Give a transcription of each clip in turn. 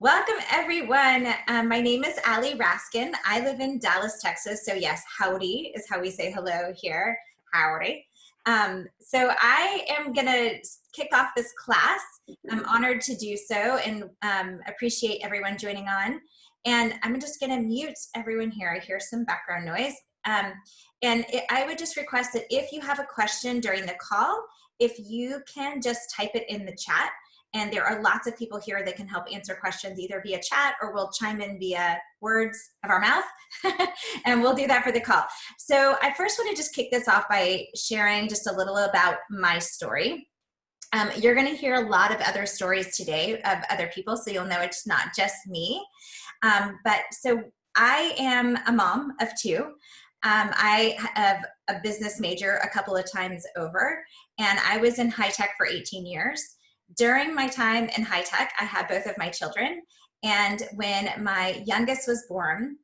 Welcome, everyone. My name is Allie Raskin. I live in Dallas, Texas. So yes, howdy is how we say hello here. Howdy. So I am going to kick off this class. I'm honored to do so and appreciate everyone joining on. And I'm just going to mute everyone here. I hear some background noise. I would just request that if you have a question during the call, if you can just type it in the chat. And there are lots of people here that can help answer questions either via chat or we'll chime in via words of our mouth. And we'll do that for the call. So I first want to just kick this off by sharing just a little about my story. You're going to hear a lot of other stories today of other people, so you'll know it's not just me. So I am a mom of two. I have a business major a couple of times over, and I was in high tech for 18 years. During my time in high tech, I had both of my children, and when my youngest was born,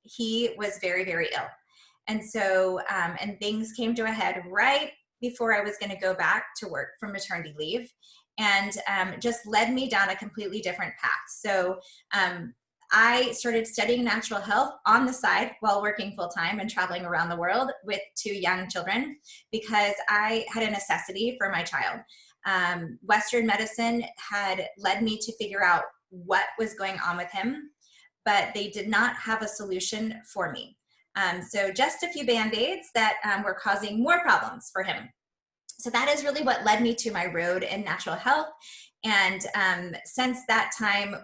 he was very, very ill. And so, and things came to a head right before I was going to go back to work from maternity leave, and just led me down a completely different path. So I started studying natural health on the side while working full-time and traveling around the world with two young children because I had a necessity for my child. Western medicine had led me to figure out what was going on with him, but they did not have a solution for me. So just a few Band-Aids that were causing more problems for him. So that is really what led me to my road in natural health. And since that time,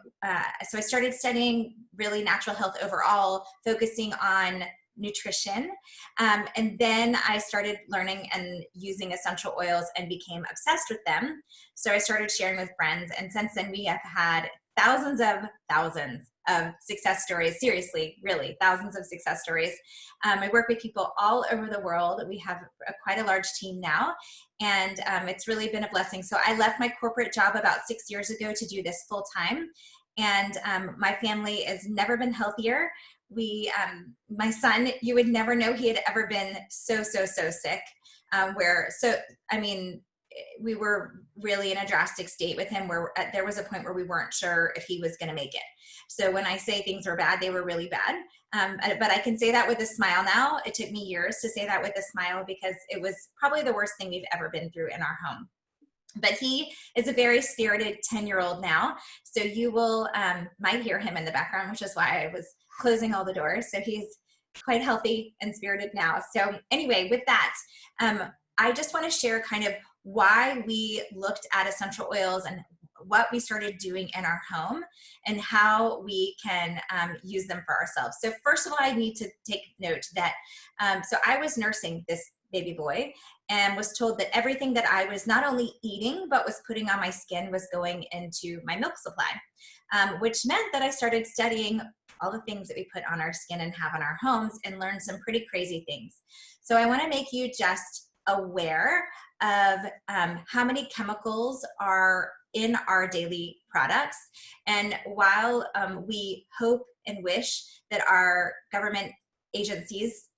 so I started studying really natural health overall, focusing on nutrition. And then I started learning and using essential oils and became obsessed with them. So I started sharing with friends. And since then we have had thousands of success stories. Seriously, really, thousands of success stories. I work with people all over the world. We have quite a large team now, and it's really been a blessing. So I left my corporate job about 6 years ago to do this full time, and my family has never been healthier. My son, you would never know he had ever been so sick. We were really in a drastic state with him where there was a point where we weren't sure if he was going to make it. So when I say things were bad, they were really bad. But I can say that with a smile now. It took me years to say that with a smile because it was probably the worst thing we've ever been through in our home. But he is a very spirited 10-year-old now. So you will might hear him in the background, which is why I was closing all the doors. So he's quite healthy and spirited now. So anyway, with that, I just want to share kind of why we looked at essential oils and what we started doing in our home and how we can use them for ourselves. So first of all, I need to take note that, so I was nursing this baby boy and was told that everything that I was not only eating, but was putting on my skin was going into my milk supply, which meant that I started studying all the things that we put on our skin and have in our homes and learned some pretty crazy things. So I want to make you just aware of how many chemicals are in our daily products. And while we hope and wish that our government agencies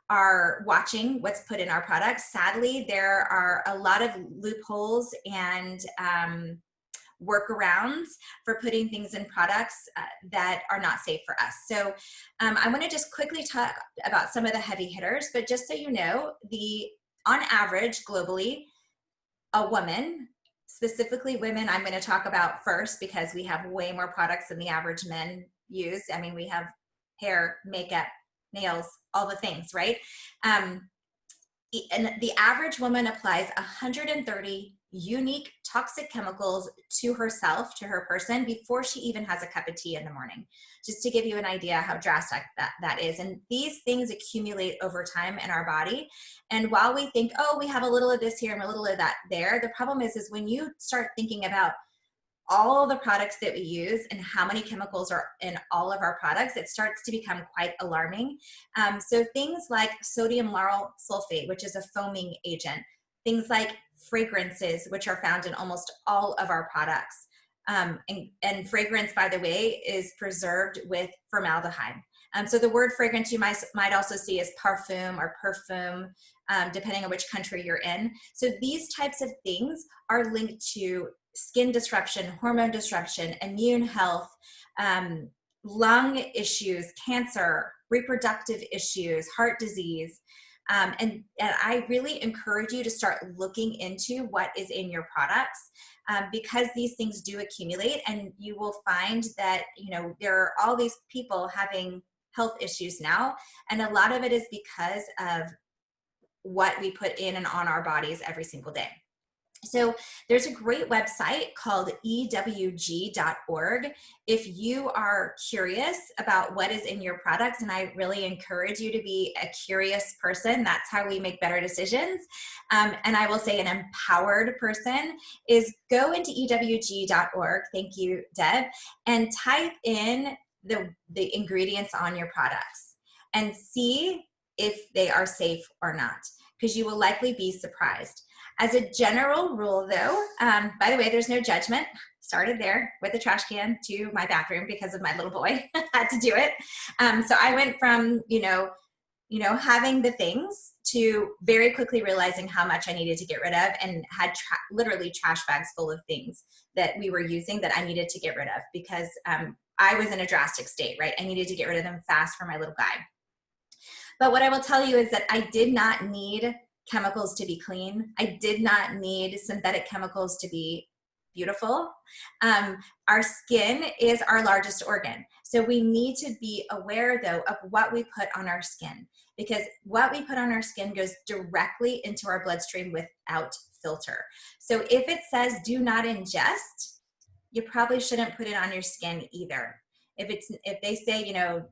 are watching what's put in our products, sadly, there are a lot of loopholes and workarounds for putting things in products that are not safe for us. So I want to just quickly talk about some of the heavy hitters, but just so you know, on average globally, a woman, specifically women, I'm going to talk about first because we have way more products than the average men use. I mean, we have hair, makeup, nails, all the things, right? And the average woman applies 130 unique toxic chemicals to herself, to her person, before she even has a cup of tea in the morning, just to give you an idea how drastic that is. And these things accumulate over time in our body. And while we think, oh, we have a little of this here and a little of that there, the problem is when you start thinking about all the products that we use and how many chemicals are in all of our products, it starts to become quite alarming. So things like sodium lauryl sulfate, which is a foaming agent, things like fragrances, which are found in almost all of our products. And fragrance, by the way, is preserved with formaldehyde. So the word fragrance you might also see as parfum or perfume, depending on which country you're in. So these types of things are linked to skin disruption, hormone disruption, immune health, lung issues, cancer, reproductive issues, heart disease. And I really encourage you to start looking into what is in your products, because these things do accumulate, and you will find that, you know, there are all these people having health issues now, and a lot of it is because of what we put in and on our bodies every single day. So there's a great website called ewg.org if you are curious about what is in your products, and I really encourage you to be a curious person. That's how we make better decisions. And I will say an empowered person is go into ewg.org, thank you, Deb, and type in the ingredients on your products and see if they are safe or not, because you will likely be surprised. As a general rule, though, by the way, there's no judgment. Started there with a trash can to my bathroom because of my little boy. Had to do it. So I went from, you know, having the things to very quickly realizing how much I needed to get rid of, and had literally trash bags full of things that we were using that I needed to get rid of because I was in a drastic state, right? I needed to get rid of them fast for my little guy. But what I will tell you is that I did not need chemicals to be clean. I did not need synthetic chemicals to be beautiful. Our skin is our largest organ. So we need to be aware, though, of what we put on our skin, because what we put on our skin goes directly into our bloodstream without filter. So if it says do not ingest, you probably shouldn't put it on your skin either. If they say, you know,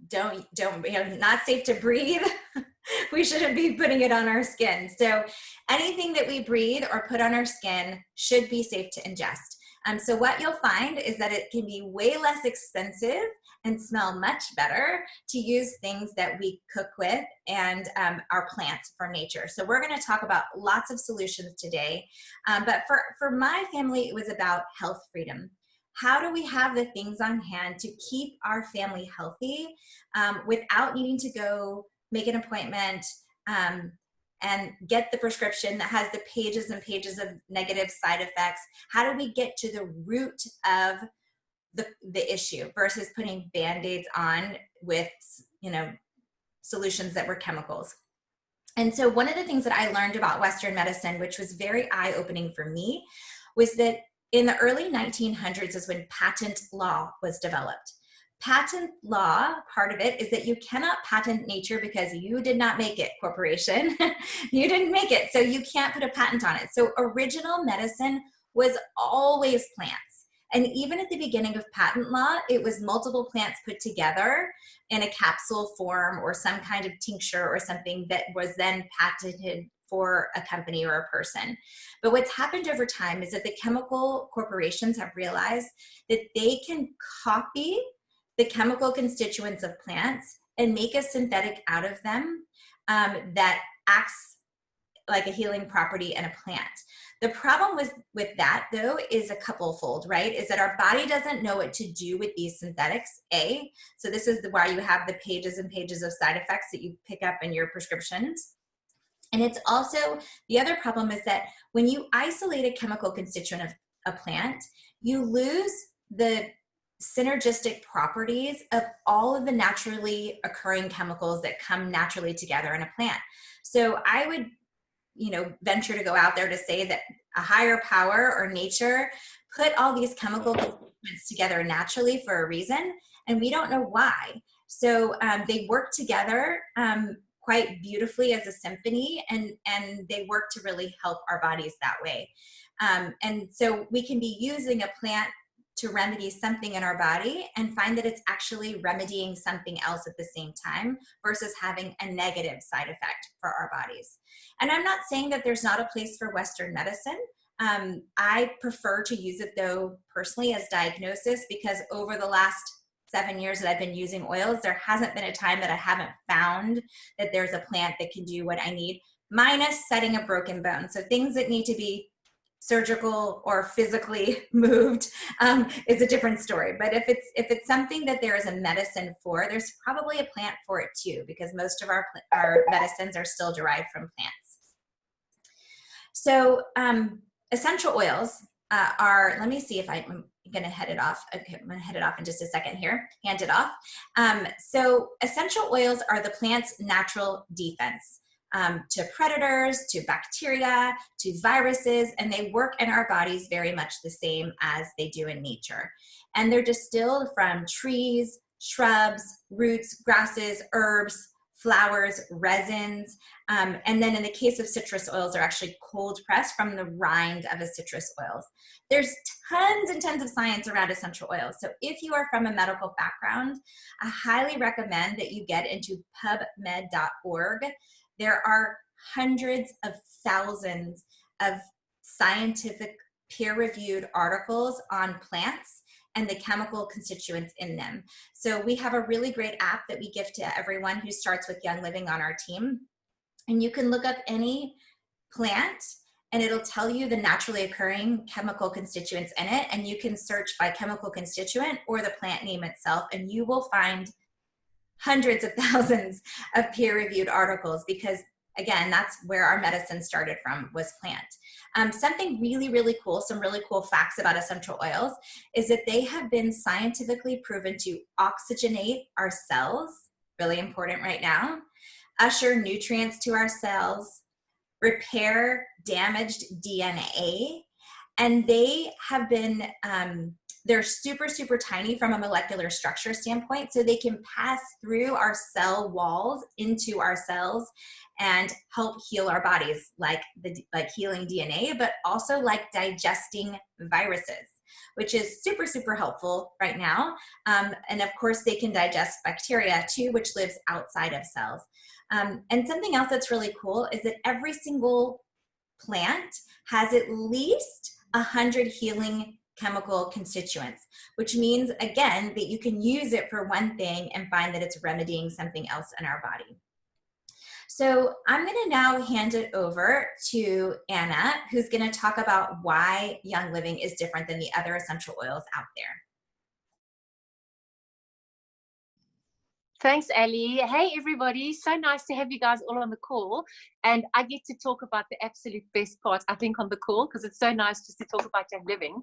don't, you know, not safe to breathe, we shouldn't be putting it on our skin. So anything that we breathe or put on our skin should be safe to ingest. So what you'll find is that it can be way less expensive and smell much better to use things that we cook with and our plants from nature. So we're going to talk about lots of solutions today. But for my family, it was about health freedom. How do we have the things on hand to keep our family healthy without needing to go make an appointment and get the prescription that has the pages and pages of negative side effects? How do we get to the root of the issue versus putting Band-Aids on with, you know, solutions that were chemicals? And so one of the things that I learned about Western medicine, which was very eye-opening for me, was that in the early 1900s is when patent law was developed. Patent law, part of it is that you cannot patent nature because you did not make it, corporation. You didn't make it, so you can't put a patent on it. So original medicine was always plants. And even at the beginning of patent law, it was multiple plants put together in a capsule form or some kind of tincture or something that was then patented for a company or a person. But what's happened over time is that the chemical corporations have realized that they can copy the chemical constituents of plants and make a synthetic out of them that acts like a healing property in a plant. The problem with that, though, is a couple-fold, right? Is that our body doesn't know what to do with these synthetics, A. So this is why you have the pages and pages of side effects that you pick up in your prescriptions. And it's also, the other problem is that when you isolate a chemical constituent of a plant, you lose the synergistic properties of all of the naturally occurring chemicals that come naturally together in a plant. So I would, you know, venture to go out there to say that a higher power or nature put all these chemical constituents together naturally for a reason, and we don't know why. So they work together quite beautifully as a symphony, and they work to really help our bodies that way. And so we can be using a plant to remedy something in our body and find that it's actually remedying something else at the same time versus having a negative side effect for our bodies. And I'm not saying that there's not a place for Western medicine. I prefer to use it, though, personally as diagnosis, because over the last 7 years that I've been using oils, there hasn't been a time that I haven't found that there's a plant that can do what I need, minus setting a broken bone. So things that need to be surgical or physically moved is a different story. But if it's something that there is a medicine for, there's probably a plant for it too, because most of our medicines are still derived from plants. So essential oils are, let me see if I'm going to head it off. Okay, I'm going to head it off in just a second here, hand it off. So essential oils are the plant's natural defense to predators, to bacteria, to viruses, and they work in our bodies very much the same as they do in nature. And they're distilled from trees, shrubs, roots, grasses, herbs, flowers, resins, and then in the case of citrus oils, they're actually cold pressed from the rind of a citrus oils. There's tons and tons of science around essential oils. So if you are from a medical background, I highly recommend that you get into pubmed.org. There are hundreds of thousands of scientific peer-reviewed articles on plants and the chemical constituents in them. So we have a really great app that we give to everyone who starts with Young Living on our team. And you can look up any plant and it'll tell you the naturally occurring chemical constituents in it. And you can search by chemical constituent or the plant name itself, and you will find hundreds of thousands of peer-reviewed articles, because again, that's where our medicine started from, was plant. Something really, really cool, some really cool facts about essential oils is that they have been scientifically proven to oxygenate our cells, really important right now, usher nutrients to our cells, repair damaged DNA, and they have been, they're super, super tiny from a molecular structure standpoint, so they can pass through our cell walls into our cells and help heal our bodies, like healing DNA, but also like digesting viruses, which is super, super helpful right now. And of course, they can digest bacteria too, which lives outside of cells. And something else that's really cool is that every single plant has at least 100 healing chemical constituents, which means, again, that you can use it for one thing and find that it's remedying something else in our body. So I'm going to now hand it over to Anna, who's going to talk about why Young Living is different than the other essential oils out there. Thanks, Ellie. Hey, everybody. So nice to have you guys all on the call. And I get to talk about the absolute best part, I think, on the call, because it's so nice just to talk about Young Living.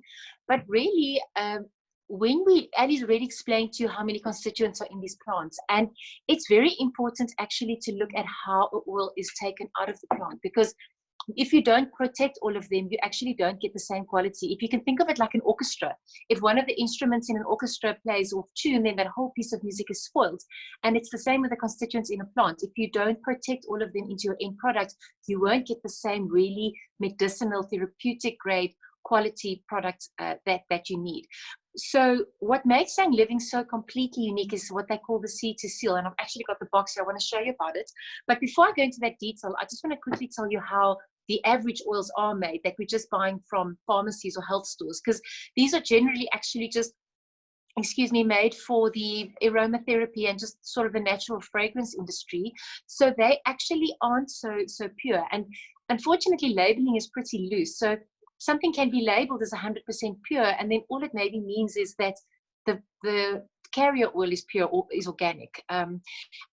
But really, Ellie's already explained to you how many constituents are in these plants. And it's very important actually to look at how oil is taken out of the plant, because if you don't protect all of them, you actually don't get the same quality. If you can think of it like an orchestra, if one of the instruments in an orchestra plays off tune, then that whole piece of music is spoiled. And it's the same with the constituents in a plant. If you don't protect all of them into your end product, you won't get the same really medicinal, therapeutic grade quality product that you need. So what makes Young Living so completely unique is what they call the seed to seal. And I've actually got the box here. I want to show you about it. But before I go into that detail, I just want to quickly tell you how the average oils are made that we're just buying from pharmacies or health stores, because these are generally actually just, made for the aromatherapy and just sort of the natural fragrance industry. So they actually aren't so pure. And unfortunately, labeling is pretty loose. So something can be labeled as 100% pure, and then all it maybe means is that the carrier oil is pure or is organic.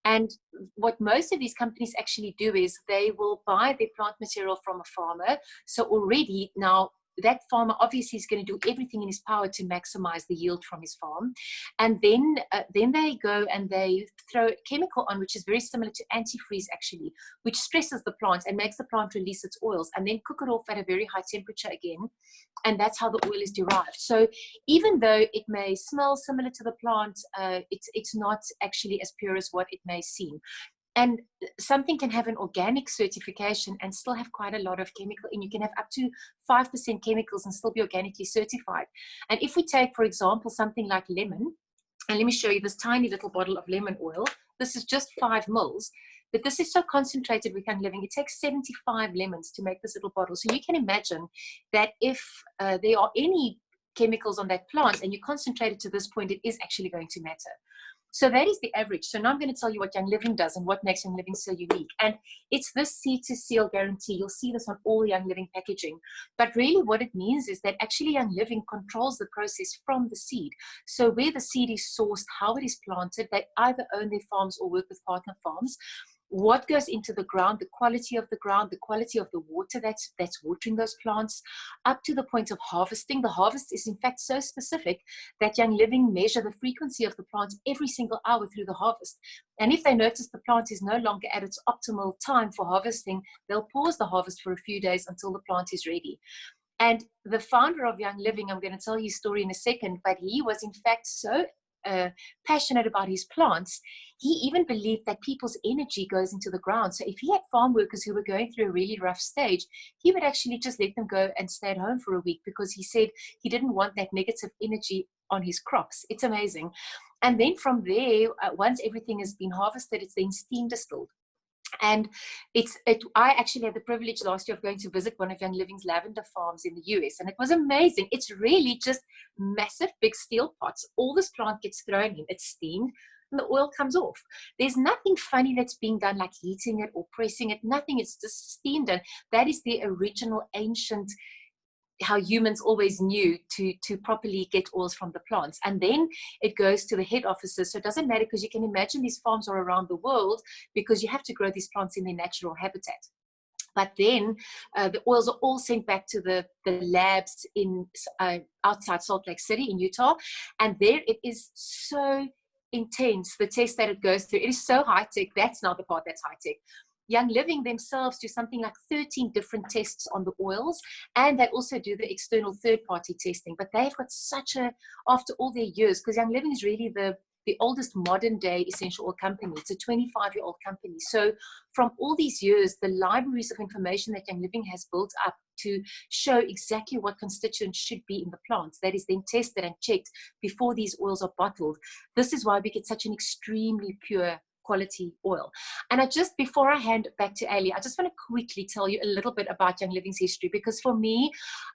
And what most of these companies actually do is they will buy their plant material from a farmer. So already now, that farmer obviously is going to do everything in his power to maximize the yield from his farm. And then they go and they throw a chemical on, which is very similar to antifreeze actually, which stresses the plant and makes the plant release its oils, and then cook it off at a very high temperature again. And that's how the oil is derived. So even though it may smell similar to the plant, it's not actually as pure as what it may seem. And something can have an organic certification and still have quite a lot of chemical, and you can have up to 5% chemicals and still be organically certified. And if we take, for example, something like lemon, and let me show you this tiny little bottle of lemon oil. This is just 5 mils, but this is so concentrated with Young Living. It takes 75 lemons to make this little bottle. So you can imagine that if there are any chemicals on that plant and you concentrate it to this point, it is actually going to matter. So that is the average. So now I'm going to tell you what Young Living does and what makes Young Living so unique. And it's this seed to seal guarantee. You'll see this on all Young Living packaging. But really what it means is that actually Young Living controls the process from the seed. So where the seed is sourced, how it is planted, they either own their farms or work with partner farms. what goes into the ground, the quality of the ground, the quality of the water that's watering those plants, up to the point of harvesting. The harvest is in fact so specific that Young Living measure the frequency of the plants every single hour through the harvest. And if they notice the plant is no longer at its optimal time for harvesting, they'll pause the harvest for a few days until the plant is ready. And the founder of Young Living, I'm going to tell you a story in a second, but he was in fact so passionate about his plants, he even believed that people's energy goes into the ground. So if he had farm workers who were going through a really rough stage, he would actually just let them go and stay at home for a week, because he said he didn't want that negative energy on his crops. It's amazing. And then from there, once everything has been harvested, it's then steam distilled. And I actually had the privilege last year of going to visit one of Young Living's lavender farms in the US, and it was amazing. It's really just massive, big steel pots. All this plant gets thrown in, it's steamed, and the oil comes off. There's nothing funny that's being done, like heating it or pressing it, nothing. It's just steamed, and that is the original ancient, how humans always knew to properly get oils from the plants. And then it goes to the head offices. So it doesn't matter, because you can imagine these farms are around the world, because you have to grow these plants in their natural habitat. But then the oils are all sent back to the labs in outside Salt Lake City in Utah. And there it is so intense, the test that it goes through. It is so high-tech. That's not the part that's high-tech. Young Living themselves do something like 13 different tests on the oils, and they also do the external third-party testing. But they've got such a, after all their years, because Young Living is really the oldest modern-day essential oil company. It's a 25-year-old company. So from all these years, the libraries of information that Young Living has built up to show exactly what constituents should be in the plants, that is then tested and checked before these oils are bottled. This is why we get such an extremely pure quality oil. And before I hand it back to Ali, I just want to quickly tell you a little bit about Young Living's history, because for me,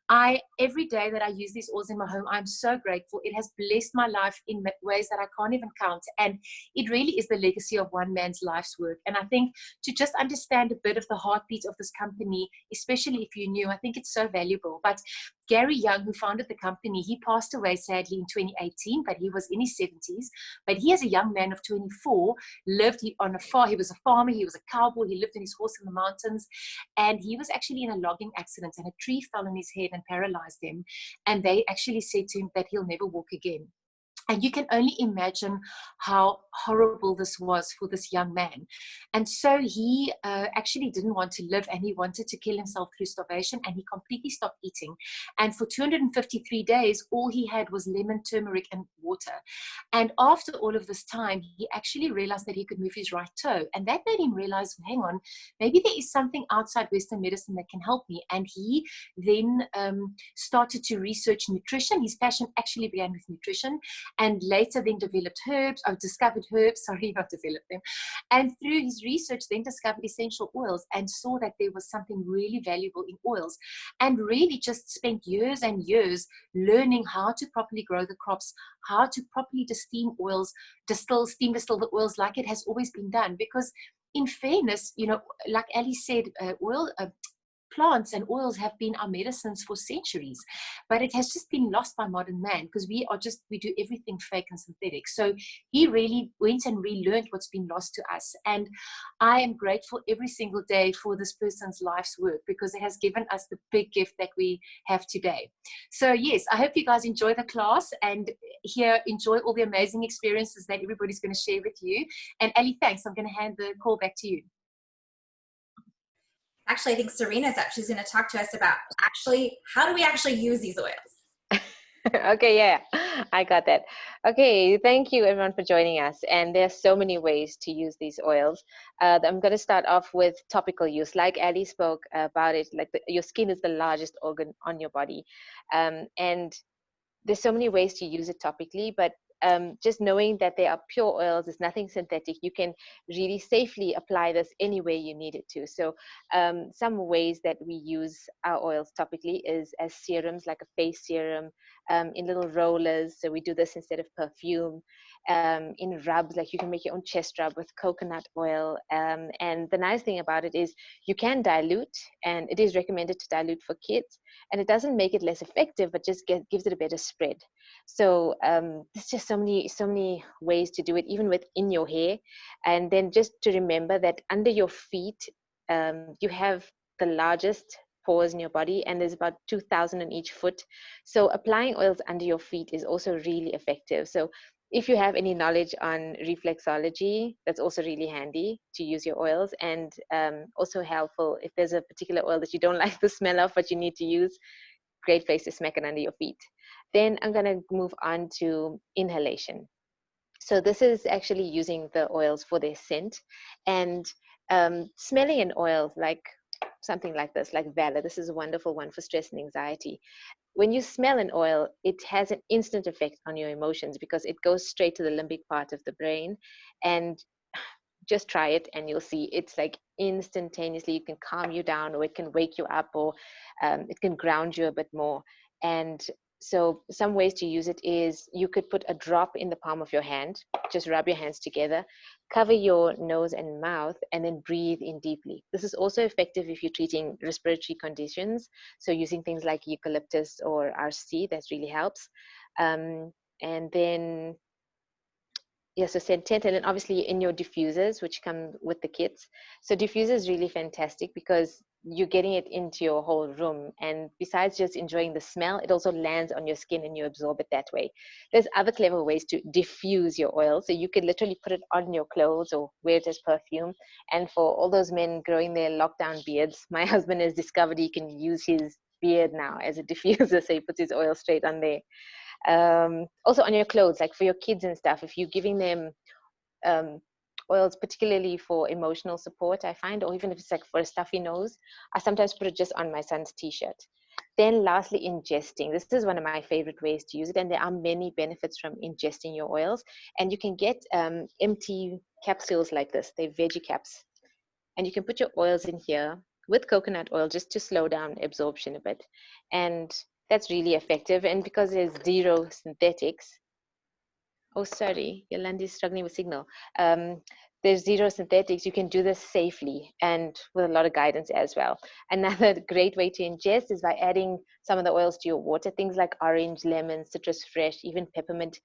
every day that I use these oils in my home, I'm so grateful. It has blessed my life in ways that I can't even count. And it really is the legacy of one man's life's work. And I think to just understand a bit of the heartbeat of this company, especially if you're new, I think it's so valuable. But Gary Young, who founded the company, he passed away sadly in 2018, but he was in his 70s. But he, as a young man of 24, lived on a farm. He was a farmer, he was a cowboy, he lived on his horse in the mountains, and he was actually in a logging accident, and a tree fell on his head and paralyzed him. And they actually said to him that he'll never walk again. And you can only imagine how horrible this was for this young man. And so he actually didn't want to live, and he wanted to kill himself through starvation, and he completely stopped eating. And for 253 days, all he had was lemon, turmeric, and water. And after all of this time, he actually realized that he could move his right toe. And that made him realize, hang on, maybe there is something outside Western medicine that can help me. And he then started to research nutrition. His passion actually began with nutrition, and later then discovered herbs, not developed them. And through his research, then discovered essential oils, and saw that there was something really valuable in oils, and really just spent years and years learning how to properly grow the crops, how to properly steam distill the oils like it has always been done. Because in fairness, like Ali said, plants and oils have been our medicines for centuries, but it has just been lost by modern man, because we do everything fake and synthetic. So he really went and relearned what's been lost to us. And I am grateful every single day for this person's life's work, because it has given us the big gift that we have today. So yes, I hope you guys enjoy the class and enjoy all the amazing experiences that everybody's going to share with you. And Ali, thanks. I'm going to hand the call back to you. Actually, I think Serena's up. She's going to talk to us about how do we actually use these oils? Okay, yeah, I got that. Okay, thank you everyone for joining us. And there's so many ways to use these oils. I'm going to start off with topical use. Like Ali spoke about it, like your skin is the largest organ on your body. And there's so many ways to use it topically, but just knowing that they are pure oils, there's nothing synthetic, you can really safely apply this any way you need it to. So some ways that we use our oils topically is as serums, like a face serum, in little rollers. So we do this instead of perfume. In rubs, like you can make your own chest rub with coconut oil. And the nice thing about it is you can dilute, and it is recommended to dilute for kids. And it doesn't make it less effective, but just gives it a better spread. So there's just so many ways to do it, even within your hair. And then just to remember that under your feet, you have the largest pores in your body, and there's about 2,000 in each foot. So applying oils under your feet is also really effective. So if you have any knowledge on reflexology, that's also really handy to use your oils, and also helpful if there's a particular oil that you don't like the smell of but you need to use. Great place to smack it under your feet. Then I'm going to move on to inhalation. So this is actually using the oils for their scent, and smelling an oil like something like this, like Valor. This is a wonderful one for stress and anxiety. When you smell an oil, it has an instant effect on your emotions because it goes straight to the limbic part of the brain. And just try it and you'll see it's like instantaneously, you can calm you down, or it can wake you up, or it can ground you a bit more. And so some ways to use it is you could put a drop in the palm of your hand, just rub your hands together, cover your nose and mouth, and then breathe in deeply. This is also effective if you're treating respiratory conditions. So using things like eucalyptus or RC, that really helps. And then yes, so scented, and then obviously in your diffusers, which come with the kits. So diffuser is really fantastic because you're getting it into your whole room, and besides just enjoying the smell, it also lands on your skin and you absorb it that way. There's other clever ways to diffuse your oil. So you could literally put it on your clothes or wear it as perfume. And for all those men growing their lockdown beards, my husband has discovered he can use his beard now as a diffuser, so he puts his oil straight on there. Also on your clothes, like for your kids and stuff, if you're giving them oils particularly for emotional support, I find, or even if it's like for a stuffy nose, I sometimes put it just on my son's t-shirt. Then lastly, ingesting. This is one of my favorite ways to use it, and there are many benefits from ingesting your oils. And you can get empty capsules like this. They're veggie caps, and you can put your oils in here with coconut oil just to slow down absorption a bit. And that's really effective. And because there's zero synthetics, oh, sorry, Yolanda's struggling with signal. There's zero synthetics, you can do this safely and with a lot of guidance as well. Another great way to ingest is by adding some of the oils to your water, things like orange, lemon, citrus fresh, even peppermint.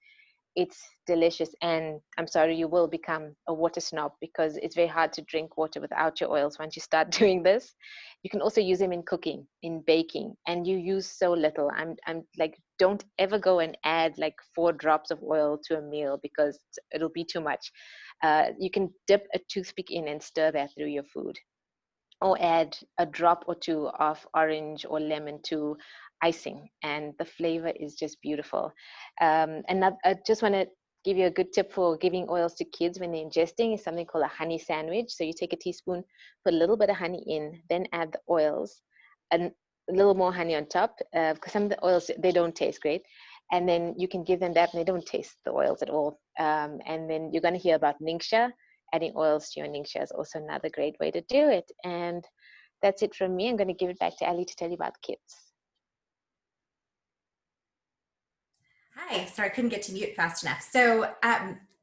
It's delicious, and I'm sorry, you will become a water snob because it's very hard to drink water without your oils once you start doing this. You can also use them in cooking, in baking, and you use so little. I'm like, don't ever go and add like 4 drops of oil to a meal because it'll be too much. You can dip a toothpick in and stir that through your food, or add a drop or 2 of orange or lemon to icing, and the flavor is just beautiful. And I just want to give you a good tip for giving oils to kids when they're ingesting is something called a honey sandwich. So you take a teaspoon, put a little bit of honey in, then add the oils, and a little more honey on top, because some of the oils, they don't taste great. And then you can give them that and they don't taste the oils at all. And then you're going to hear about Ningxia. Adding oils to your Ningxia is also another great way to do it. And that's it from me. I'm going to give it back to Ali to tell you about the kits. Hi, sorry, I couldn't get to mute fast enough. So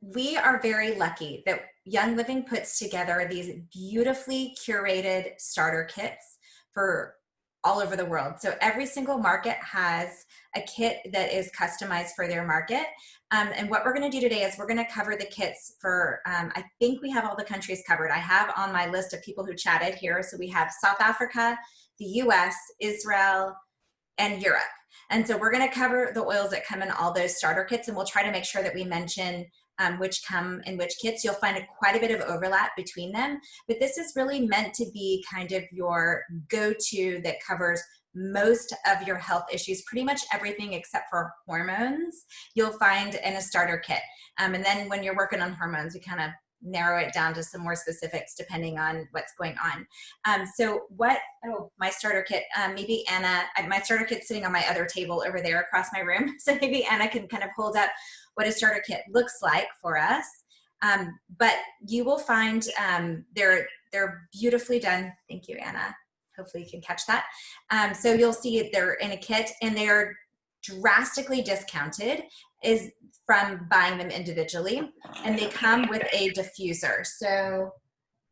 we are very lucky that Young Living puts together these beautifully curated starter kits for all over the world. So every single market has a kit that is customized for their market. And what we're going to do today is we're going to cover the kits for, I think we have all the countries covered. I have on my list of people who chatted here. So we have South Africa, the US, Israel, and Europe. And so we're going to cover the oils that come in all those starter kits, and we'll try to make sure that we mention which come in which kits. You'll find quite a bit of overlap between them, but this is really meant to be kind of your go-to that covers most of your health issues, pretty much everything except for hormones, you'll find in a starter kit. And then when you're working on hormones, we kind of narrow it down to some more specifics depending on what's going on. So my starter kit, maybe Anna, my starter kit's sitting on my other table over there across my room. So maybe Anna can kind of hold up what a starter kit looks like for us. But you will find they're beautifully done. Thank you, Anna. Hopefully you can catch that. So you'll see they're in a kit and they're drastically discounted is from buying them individually, and they come with a diffuser. So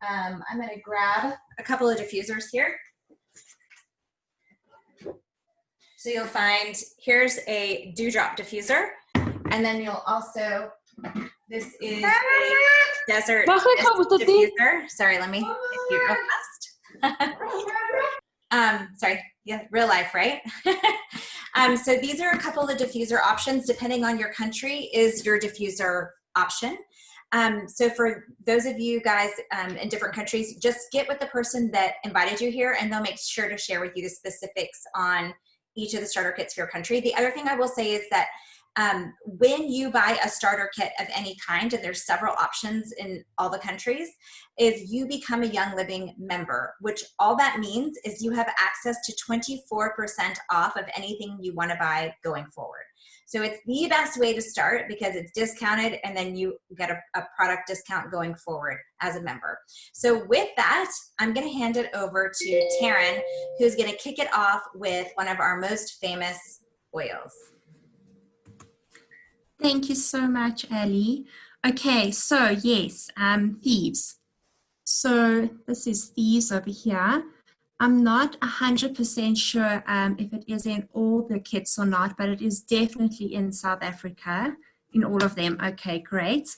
I'm going to grab a couple of diffusers here. So you'll find, here's a Dewdrop Diffuser, and then you'll also, this is a Desert Mist Diffuser. Sorry, let me get you real fast. Sorry, yeah, real life, right? So these are a couple of diffuser options. Depending on your country is your diffuser option. So for those of you guys in different countries, just get with the person that invited you here and they'll make sure to share with you the specifics on each of the starter kits for your country. The other thing I will say is that when you buy a starter kit of any kind, and there's several options in all the countries, is you become a Young Living member, which all that means is you have access to 24% off of anything you want to buy going forward. So it's the best way to start because it's discounted and then you get a product discount going forward as a member. So with that, I'm going to hand it over to Taryn, who's going to kick it off with one of our most famous oils. Thank you so much, Ali. Okay, so yes, Thieves. So this is Thieves over here. I'm not 100% sure if it is in all the kits or not, but it is definitely in South Africa, in all of them. Okay, great.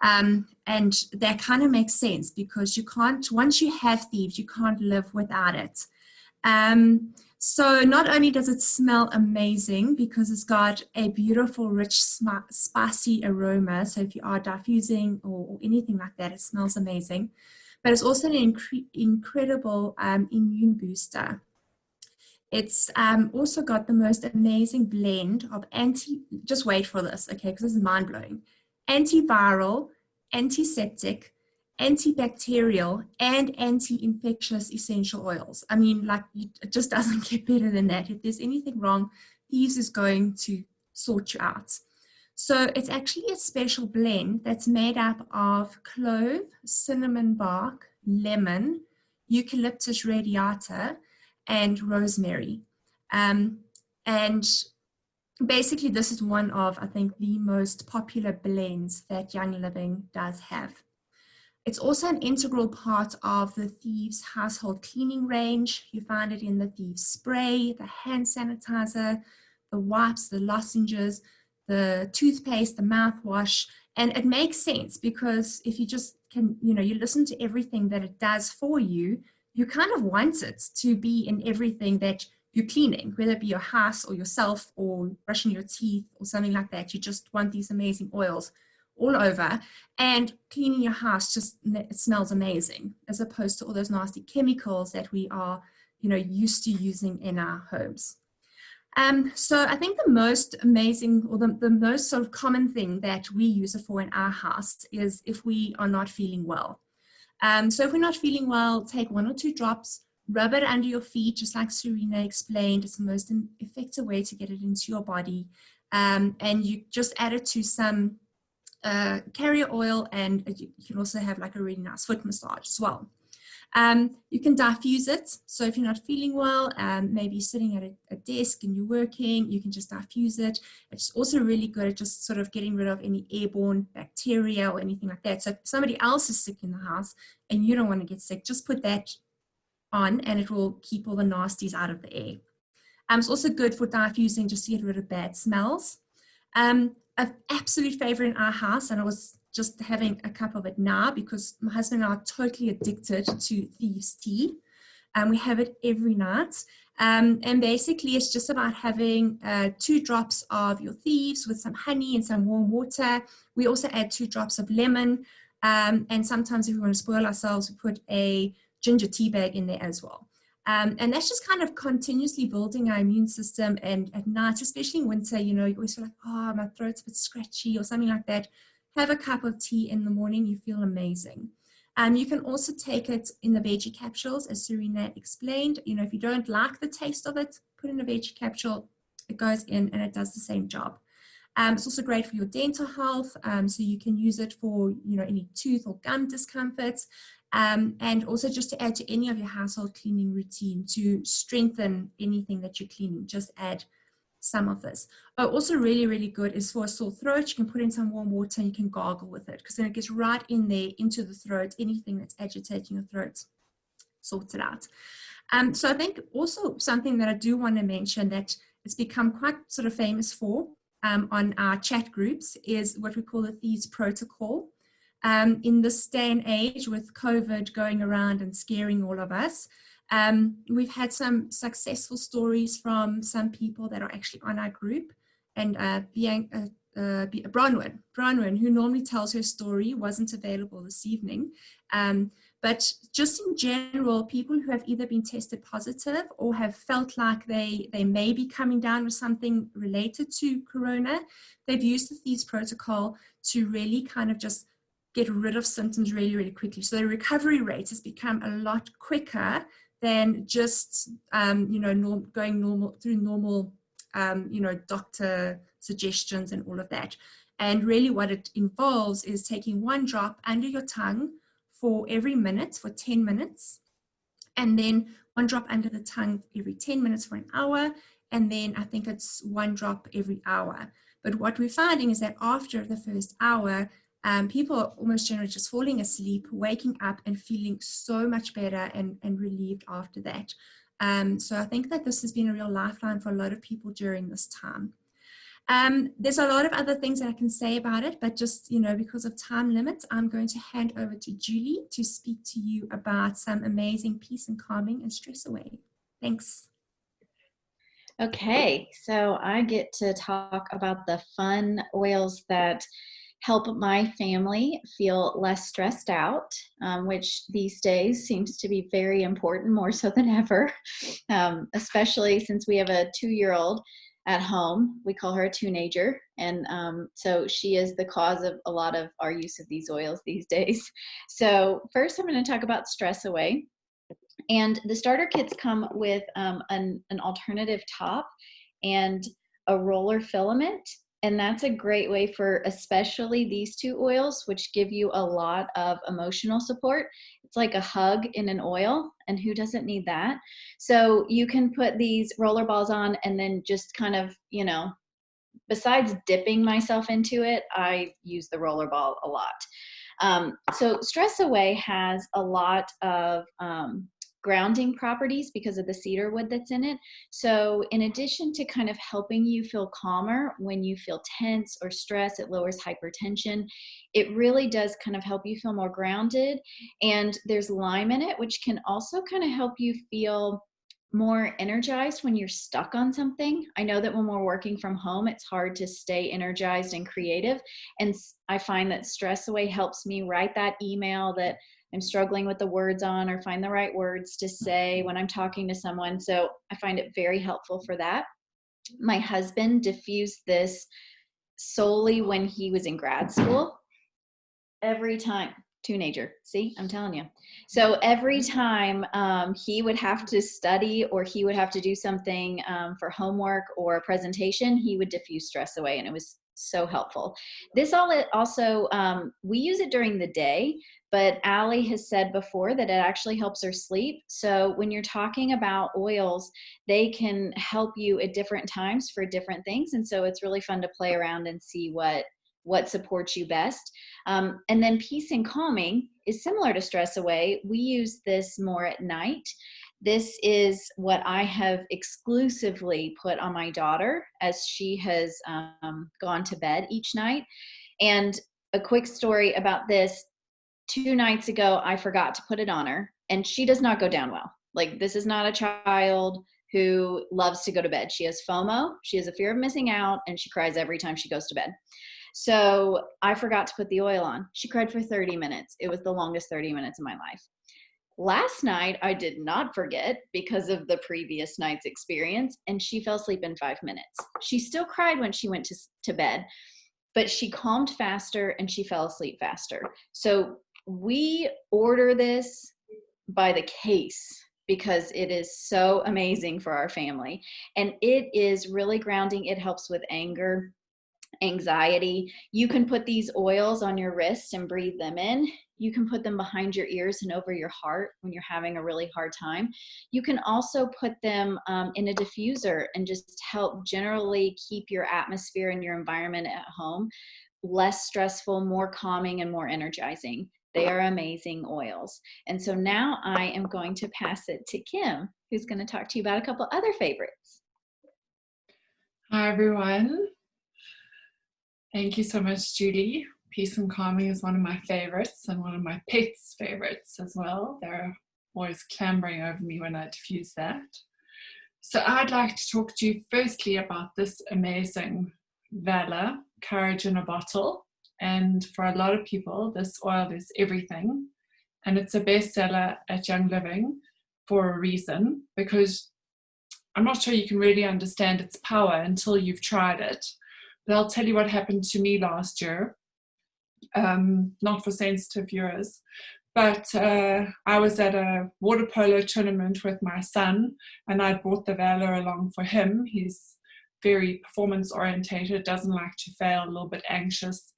And that kind of makes sense because you can't, once you have Thieves, you can't live without it. So not only does it smell amazing because it's got a beautiful, rich, spicy aroma. So if you are diffusing or anything like that, it smells amazing. But it's also an incredible immune booster. It's also got the most amazing blend of just wait for this, okay, because this is mind-blowing, antiviral, antiseptic, antibacterial, and anti-infectious essential oils. I mean, like, it just doesn't get better than that. If there's anything wrong, Thieves is going to sort you out. So it's actually a special blend that's made up of clove, cinnamon bark, lemon, Eucalyptus Radiate, and rosemary. And basically this is one of, I think, the most popular blends that Young Living does have. It's also an integral part of the Thieves household cleaning range. You find it in the Thieves spray, the hand sanitizer, the wipes, the lozenges, the toothpaste, the mouthwash. And it makes sense because if you just can, you know, you listen to everything that it does for you, you kind of want it to be in everything that you're cleaning, whether it be your house or yourself or brushing your teeth or something like that. You just want these amazing oils all over, and cleaning your house just, it smells amazing as opposed to all those nasty chemicals that we are, you know, used to using in our homes. So I think the most amazing, or the most sort of common thing that we use it for in our house is if we are not feeling well. So if we're not feeling well, take 1 or 2 drops, rub it under your feet, just like Serena explained. It's the most effective way to get it into your body. And you just add it to some carrier oil, and you can also have like a really nice foot massage as well. You can diffuse it. So if you're not feeling well, maybe you're sitting at a desk and you're working, you can just diffuse it. It's also really good at just sort of getting rid of any airborne bacteria or anything like that. So if somebody else is sick in the house and you don't want to get sick, just put that on and it will keep all the nasties out of the air. It's also good for diffusing, just to get rid of bad smells. An absolute favorite in our house, and I was just having a cup of it now because my husband and I are totally addicted to Thieves tea. We have it every night. And basically it's just about having 2 drops of your Thieves with some honey and some warm water. We also add 2 drops of lemon. And sometimes if we want to spoil ourselves, we put a ginger tea bag in there as well. And that's just kind of continuously building our immune system. And at night, especially in winter, you know, you always feel like, oh, my throat's a bit scratchy or something like that. Have a cup of tea in the morning, you feel amazing. You can also take it in the veggie capsules, as Serena explained. You know, if you don't like the taste of it, put in a veggie capsule, it goes in and it does the same job. It's also great for your dental health, so you can use it for, you know, any tooth or gum discomforts. And also just to add to any of your household cleaning routine to strengthen anything that you're cleaning, just add some of this. Also really, really good is for a sore throat. You can put in some warm water and you can gargle with it because then it gets right in there into the throat. Anything that's agitating your throat, sorts it out. So I think also something that I do want to mention that it's become quite sort of famous for on our chat groups is what we call the Thieves Protocol. In this day and age with COVID going around and scaring all of us, we've had some successful stories from some people that are actually on our group. And Bronwyn, who normally tells her story, wasn't available this evening. But just in general, people who have either been tested positive or have felt like they may be coming down with something related to corona, they've used the Thieves Protocol to really kind of just get rid of symptoms really, really quickly. So the recovery rate has become a lot quicker than just, going through normal, doctor suggestions and all of that. And really what it involves is taking 1 drop under your tongue for every minute, for 10 minutes, and then 1 drop under the tongue every 10 minutes for an hour, and then I think it's 1 drop every hour. But what we're finding is that after the first hour, people are almost generally just falling asleep, waking up and feeling so much better and relieved after that. So I think that this has been a real lifeline for a lot of people during this time. There's a lot of other things that I can say about it, but just, because of time limits, I'm going to hand over to Julie to speak to you about some amazing peace and calming and stress away. Thanks. Okay, so I get to talk about the fun oils that help my family feel less stressed out, which these days seems to be very important, more so than ever, especially since we have a 2-year-old at home. We call her a teenager, and so she is the cause of a lot of our use of these oils these days. So first I'm going to talk about stress away, and the starter kits come with an alternative top and a roller filament, and that's a great way for especially these 2 oils, which give you a lot of emotional support. It's like a hug in an oil, and who doesn't need that? So you can put these roller balls on and then just kind of, besides dipping myself into it, I use the roller ball a lot. So Stress Away has a lot of grounding properties because of the cedar wood that's in it. So in addition to kind of helping you feel calmer when you feel tense or stressed, it lowers hypertension. It really does kind of help you feel more grounded. And there's lime in it, which can also kind of help you feel more energized when you're stuck on something. I know that when we're working from home, it's hard to stay energized and creative. And I find that Stress Away helps me write that email that I'm struggling with the words on, or find the right words to say when I'm talking to someone. So I find it very helpful for that. My husband diffused this solely when he was in grad school. Every time, teenager, see, I'm telling you. So every time he would have to study or he would have to do something for homework or a presentation, he would diffuse Stress Away, and it was so helpful. This also, we use it during the day, but Allie has said before that it actually helps her sleep. So when you're talking about oils, they can help you at different times for different things. And so it's really fun to play around and see what supports you best. And then Peace and Calming is similar to Stress Away. We use this more at night. This is what I have exclusively put on my daughter as she has gone to bed each night. And a quick story about this. 2 nights ago, I forgot to put it on her, and she does not go down well. Like, this is not a child who loves to go to bed. She has FOMO, she has a fear of missing out, and she cries every time she goes to bed. So I forgot to put the oil on. She cried for 30 minutes. It was the longest 30 minutes of my life. Last night, I did not forget because of the previous night's experience, and she fell asleep in 5 minutes. She still cried when she went to bed, but she calmed faster and she fell asleep faster. So we order this by the case because it is so amazing for our family. And it is really grounding. It helps with anger, anxiety. You can put these oils on your wrist and breathe them in. You can put them behind your ears and over your heart when you're having a really hard time. You can also put them in a diffuser and just help generally keep your atmosphere and your environment at home less stressful, more calming, and more energizing. They are amazing oils. And so now I am going to pass it to Kim, who's going to talk to you about a couple other favorites. Hi everyone. Thank you so much, Judy. Peace and calming is one of my favorites and one of my pets' favorites as well. They're always clambering over me when I diffuse that. So I'd like to talk to you firstly about this amazing Valor, Courage in a Bottle. And for a lot of people, this oil is everything. And it's a bestseller at Young Living for a reason, because I'm not sure you can really understand its power until you've tried it. But I'll tell you what happened to me last year, not for sensitive viewers, but I was at a water polo tournament with my son, and I brought the Valor along for him. He's very performance orientated, doesn't like to fail, a little bit anxious.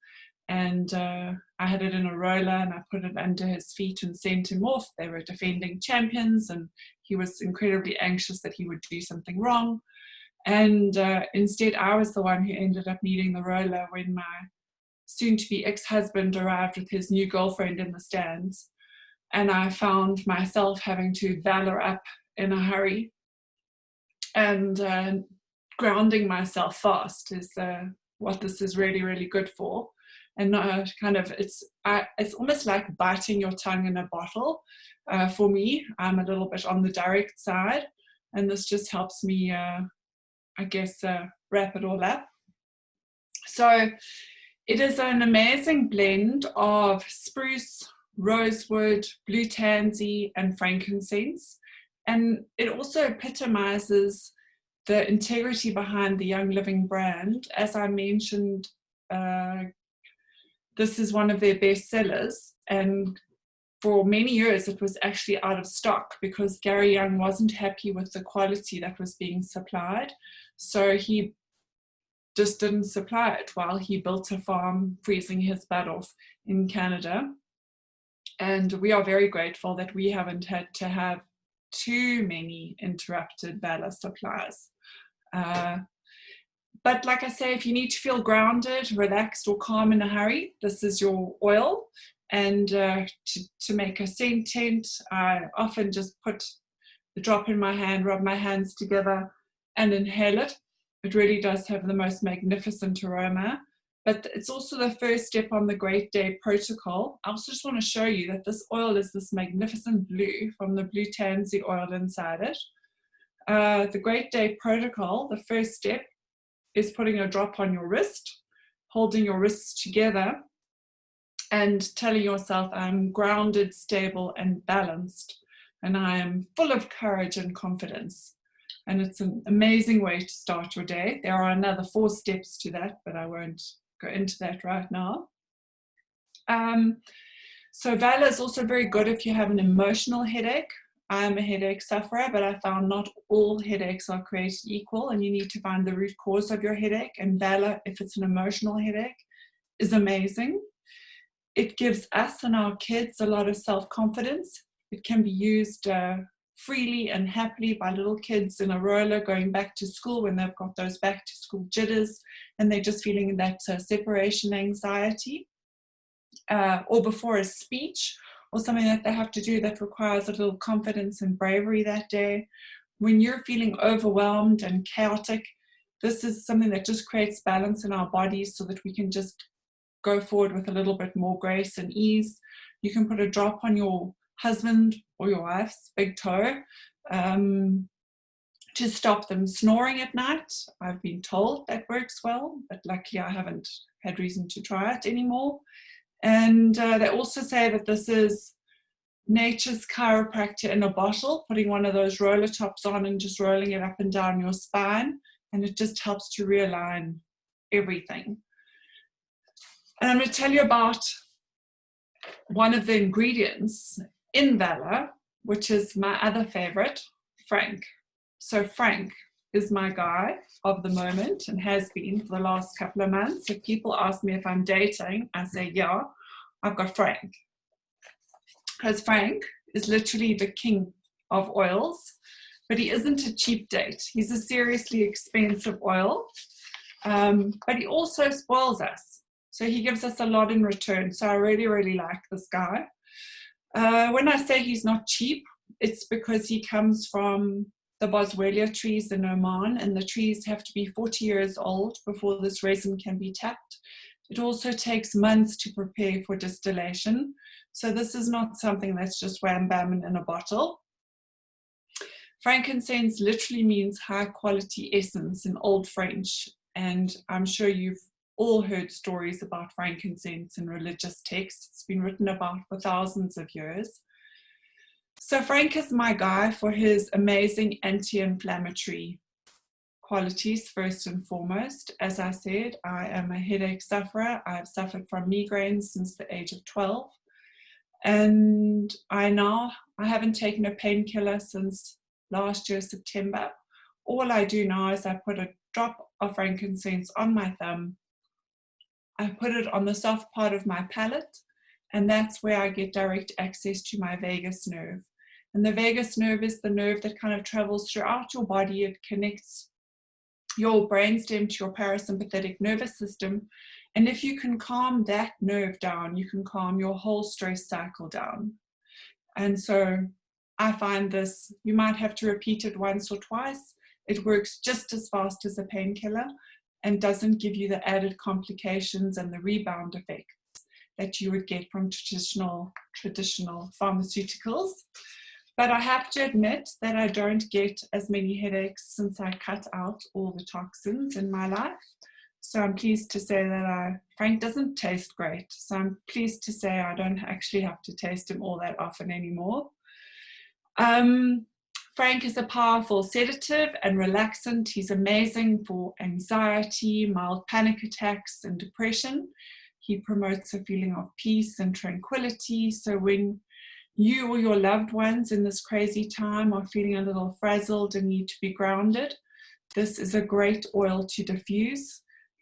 And I had it in a roller and I put it under his feet and sent him off. They were defending champions and he was incredibly anxious that he would do something wrong. And instead, I was the one who ended up needing the roller when my soon-to-be ex-husband arrived with his new girlfriend in the stands. And I found myself having to Valor up in a hurry. And grounding myself fast is what this is really, really good for. And it's almost like biting your tongue in a bottle. For me, I'm a little bit on the direct side. And this just helps me wrap it all up. So it is an amazing blend of spruce, rosewood, blue tansy, and frankincense. And it also epitomizes the integrity behind the Young Living brand. As I mentioned, this is one of their best sellers. And for many years, it was actually out of stock because Gary Young wasn't happy with the quality that was being supplied. So he just didn't supply it while he built a farm, freezing his butt off in Canada. And we are very grateful that we haven't had to have too many interrupted Valor supplies. But like I say, if you need to feel grounded, relaxed, or calm in a hurry, this is your oil. And to make a scent tent, I often just put the drop in my hand, rub my hands together, and inhale it. It really does have the most magnificent aroma. But it's also the first step on the Great Day Protocol. I also just want to show you that this oil is this magnificent blue from the blue tansy oil inside it. The Great Day Protocol, the first step is putting a drop on your wrist, holding your wrists together, and telling yourself, I'm grounded, stable, and balanced, and I am full of courage and confidence. And it's an amazing way to start your day. There are another 4 steps to that, but I won't go into that right now. So Valor is also very good if you have an emotional headache. I'm a headache sufferer, but I found not all headaches are created equal, and you need to find the root cause of your headache. And Valor, if it's an emotional headache, is amazing. It gives us and our kids a lot of self-confidence. It can be used freely and happily by little kids in a roller going back to school when they've got those back to school jitters and they're just feeling that separation anxiety, or before a speech or something that they have to do that requires a little confidence and bravery that day. When you're feeling overwhelmed and chaotic, this is something that just creates balance in our bodies so that we can just go forward with a little bit more grace and ease. You can put a drop on your husband or your wife's big toe to stop them snoring at night. I've been told that works well, but luckily I haven't had reason to try it anymore. And they also say that this is nature's chiropractor in a bottle, putting one of those roller tops on and just rolling it up and down your spine, and it just helps to realign everything. And I'm going to tell you about one of the ingredients in Valor, which is my other favorite, Frank. So Frank is my guy of the moment and has been for the last couple of months. If people ask me if I'm dating, I say, yeah, I've got Frank. Because Frank is literally the king of oils, but he isn't a cheap date. He's a seriously expensive oil, but he also spoils us. So he gives us a lot in return. So I really, really like this guy. When I say he's not cheap, it's because he comes from the boswellia trees in Oman, and the trees have to be 40 years old before this resin can be tapped. It also takes months to prepare for distillation. So this is not something that's just wham bam in a bottle. Frankincense literally means high quality essence in Old French. And I'm sure you've all heard stories about frankincense in religious texts. It's been written about for thousands of years. So Frank is my guy for his amazing anti-inflammatory qualities first and foremost. As I said, I am a headache sufferer. I've suffered from migraines since the age of 12. And I haven't taken a painkiller since last year, September. All I do now is I put a drop of frankincense on my thumb. I put it on the soft part of my palate, and that's where I get direct access to my vagus nerve. And the vagus nerve is the nerve that kind of travels throughout your body. It connects your brainstem to your parasympathetic nervous system. And if you can calm that nerve down, you can calm your whole stress cycle down. And so I find this, you might have to repeat it once or twice. It works just as fast as a painkiller and doesn't give you the added complications and the rebound effects that you would get from traditional pharmaceuticals. But I have to admit that I don't get as many headaches since I cut out all the toxins in my life. So I'm pleased to say that Frank doesn't taste great. So I'm pleased to say I don't actually have to taste him all that often anymore. Frank is a powerful sedative and relaxant. He's amazing for anxiety, mild panic attacks, and depression. He promotes a feeling of peace and tranquility. So when you or your loved ones in this crazy time are feeling a little frazzled and need to be grounded, this is a great oil to diffuse.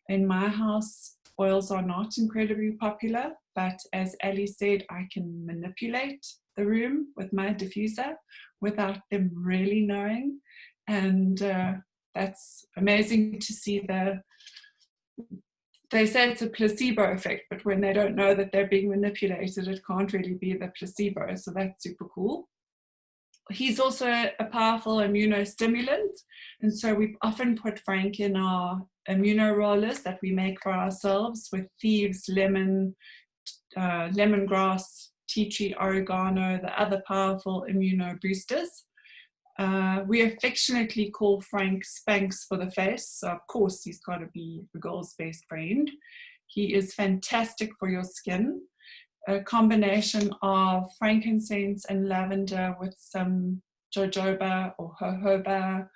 In my house, oils are not incredibly popular, but as Ali said, I can manipulate the room with my diffuser without them really knowing. And that's amazing to see they say it's a placebo effect, but when they don't know that they're being manipulated, it can't really be the placebo. So that's super cool. He's also a powerful immunostimulant. And so we often put Frank in our immuno rollers that we make for ourselves with Thieves, lemon, lemongrass, tea tree, oregano, the other powerful immuno boosters. We affectionately call Frank Spanx for the face. So of course, he's got to be the girl's best friend. He is fantastic for your skin. A combination of frankincense and lavender with some jojoba or jojoba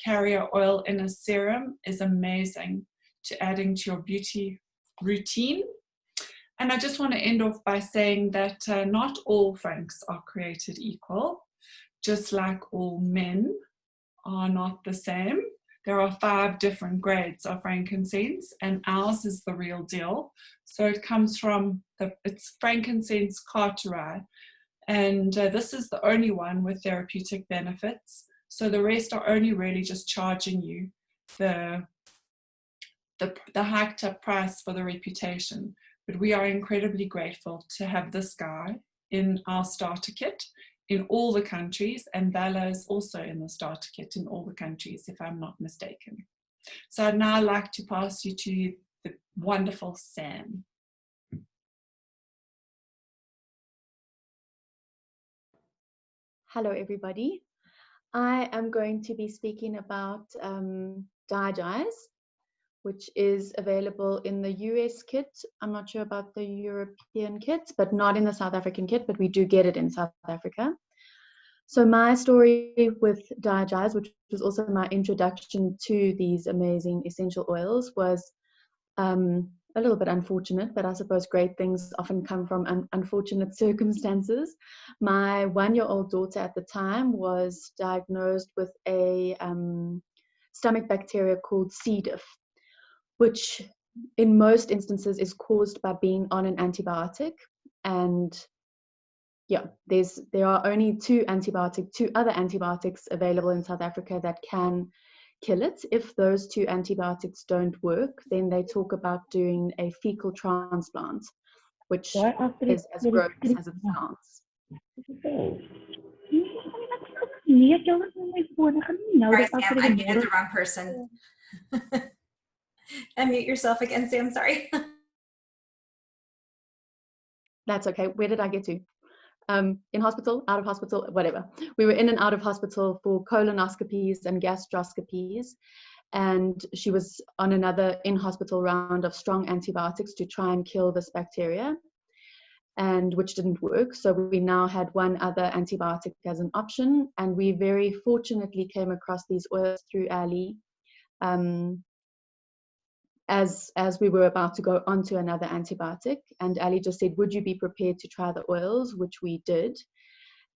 carrier oil in a serum is amazing to adding to your beauty routine. And I just want to end off by saying that not all Franks are created equal, just like all men are not the same. There are 5 different grades of frankincense, and ours is the real deal. So it comes from, it's frankincense carteri, and this is the only one with therapeutic benefits. So the rest are only really just charging you the hiked up price for the reputation. But we are incredibly grateful to have this guy in our starter kit in all the countries, and Bella is also in the starter kit in all the countries, if I'm not mistaken. So I'd now like to pass you to the wonderful Sam. Hello, everybody. I am going to be speaking about Digize, which is available in the US kit. I'm not sure about the European kits, but not in the South African kit, but we do get it in South Africa. So my story with Digize, which was also my introduction to these amazing essential oils, was a little bit unfortunate, but I suppose great things often come from unfortunate circumstances. My 1-year-old daughter at the time was diagnosed with a stomach bacteria called C. diff, which in most instances is caused by being on an antibiotic. And yeah, there are only 2 other antibiotics available in South Africa that can kill it. If those 2 antibiotics don't work, then they talk about doing a fecal transplant, which is as gross as it sounds. Nee, ek dink dit is my foon. Ek gaan nie nou Sorry, dit Sam, afsê I die muted môre. the wrong person. Unmute yourself again, Sam, sorry. That's okay. Where did I get to? In hospital, out of hospital, whatever. We were in and out of hospital for colonoscopies and gastroscopies. And she was on another in-hospital round of strong antibiotics to try and kill this bacteria, and which didn't work. So we now had one other antibiotic as an option. And we very fortunately came across these oils through Ali. As we were about to go on to another antibiotic, and Ali just said, would you be prepared to try the oils, which we did.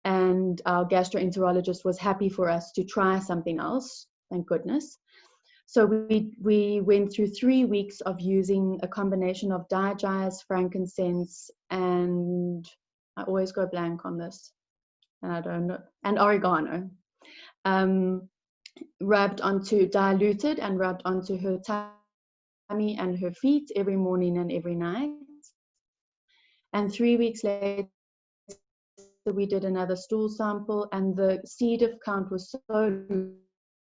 And our gastroenterologist was happy for us to try something else, thank goodness. So we went through 3 weeks of using a combination of digyze, frankincense, and I always go blank on this, and I don't know, and oregano. Rubbed onto, diluted and rubbed onto her tummy and her feet every morning and every night. And 3 weeks later, we did another stool sample, and the C. diff count was so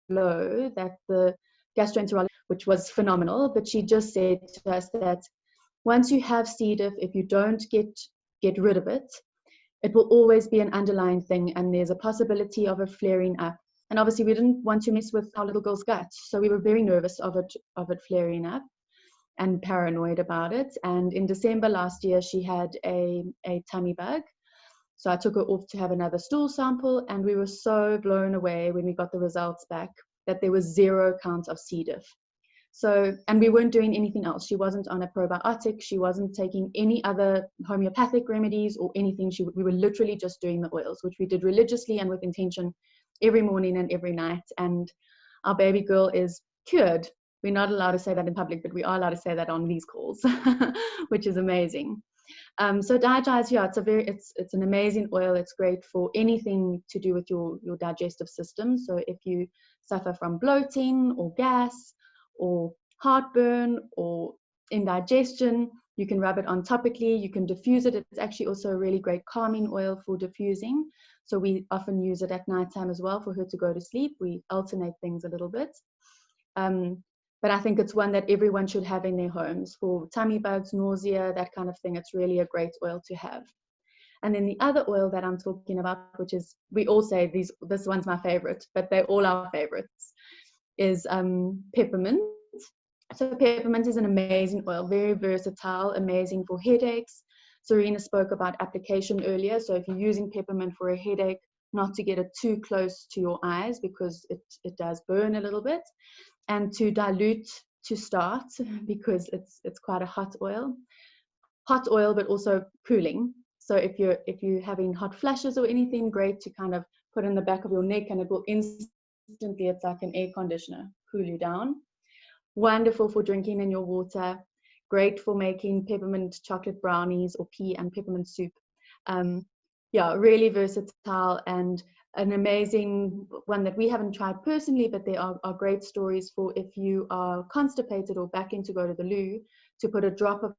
low that the gastroenterologist, which was phenomenal, but she just said to us that once you have C. diff, if you don't get rid of it, it will always be an underlying thing, and there's a possibility of it flaring up. And obviously we didn't want to mess with our little girl's gut, so we were very nervous of it flaring up and paranoid about it. And in December last year, she had a tummy bug. So I took her off to have another stool sample, and we were so blown away when we got the results back that there was 0 counts of C. diff. So, and we weren't doing anything else. She wasn't on a probiotic. She wasn't taking any other homeopathic remedies or anything. We were literally just doing the oils, which we did religiously and with intention every morning and every night. And our baby girl is cured. We're not allowed to say that in public, but we are allowed to say that on these calls, which is amazing. So digyze, yeah, it's an amazing oil. It's great for anything to do with your digestive system. So if you suffer from bloating or gas or heartburn or indigestion, you can rub it on topically. You can diffuse it. It's actually also a really great calming oil for diffusing. So we often use it at nighttime as well for her to go to sleep. We alternate things a little bit. But I think it's one that everyone should have in their homes for tummy bugs, nausea, that kind of thing. It's really a great oil to have. And then the other oil that I'm talking about, which is, we all say this one's my favorite, but they're all our favorites, is peppermint. So peppermint is an amazing oil, very versatile, amazing for headaches. Serena spoke about application earlier. So if you're using peppermint for a headache, not to get it too close to your eyes because it does burn a little bit. And to dilute to start, because it's quite a hot oil, but also cooling. So if you're having hot flashes or anything, great to kind of put in the back of your neck, and it will instantly, it's like an air conditioner, cool you down. Wonderful for drinking in your water. Great for making peppermint chocolate brownies or pea and peppermint soup. Yeah, really versatile, and an amazing one that we haven't tried personally, but there are great stories for if you are constipated or backing to go to the loo, to put a drop of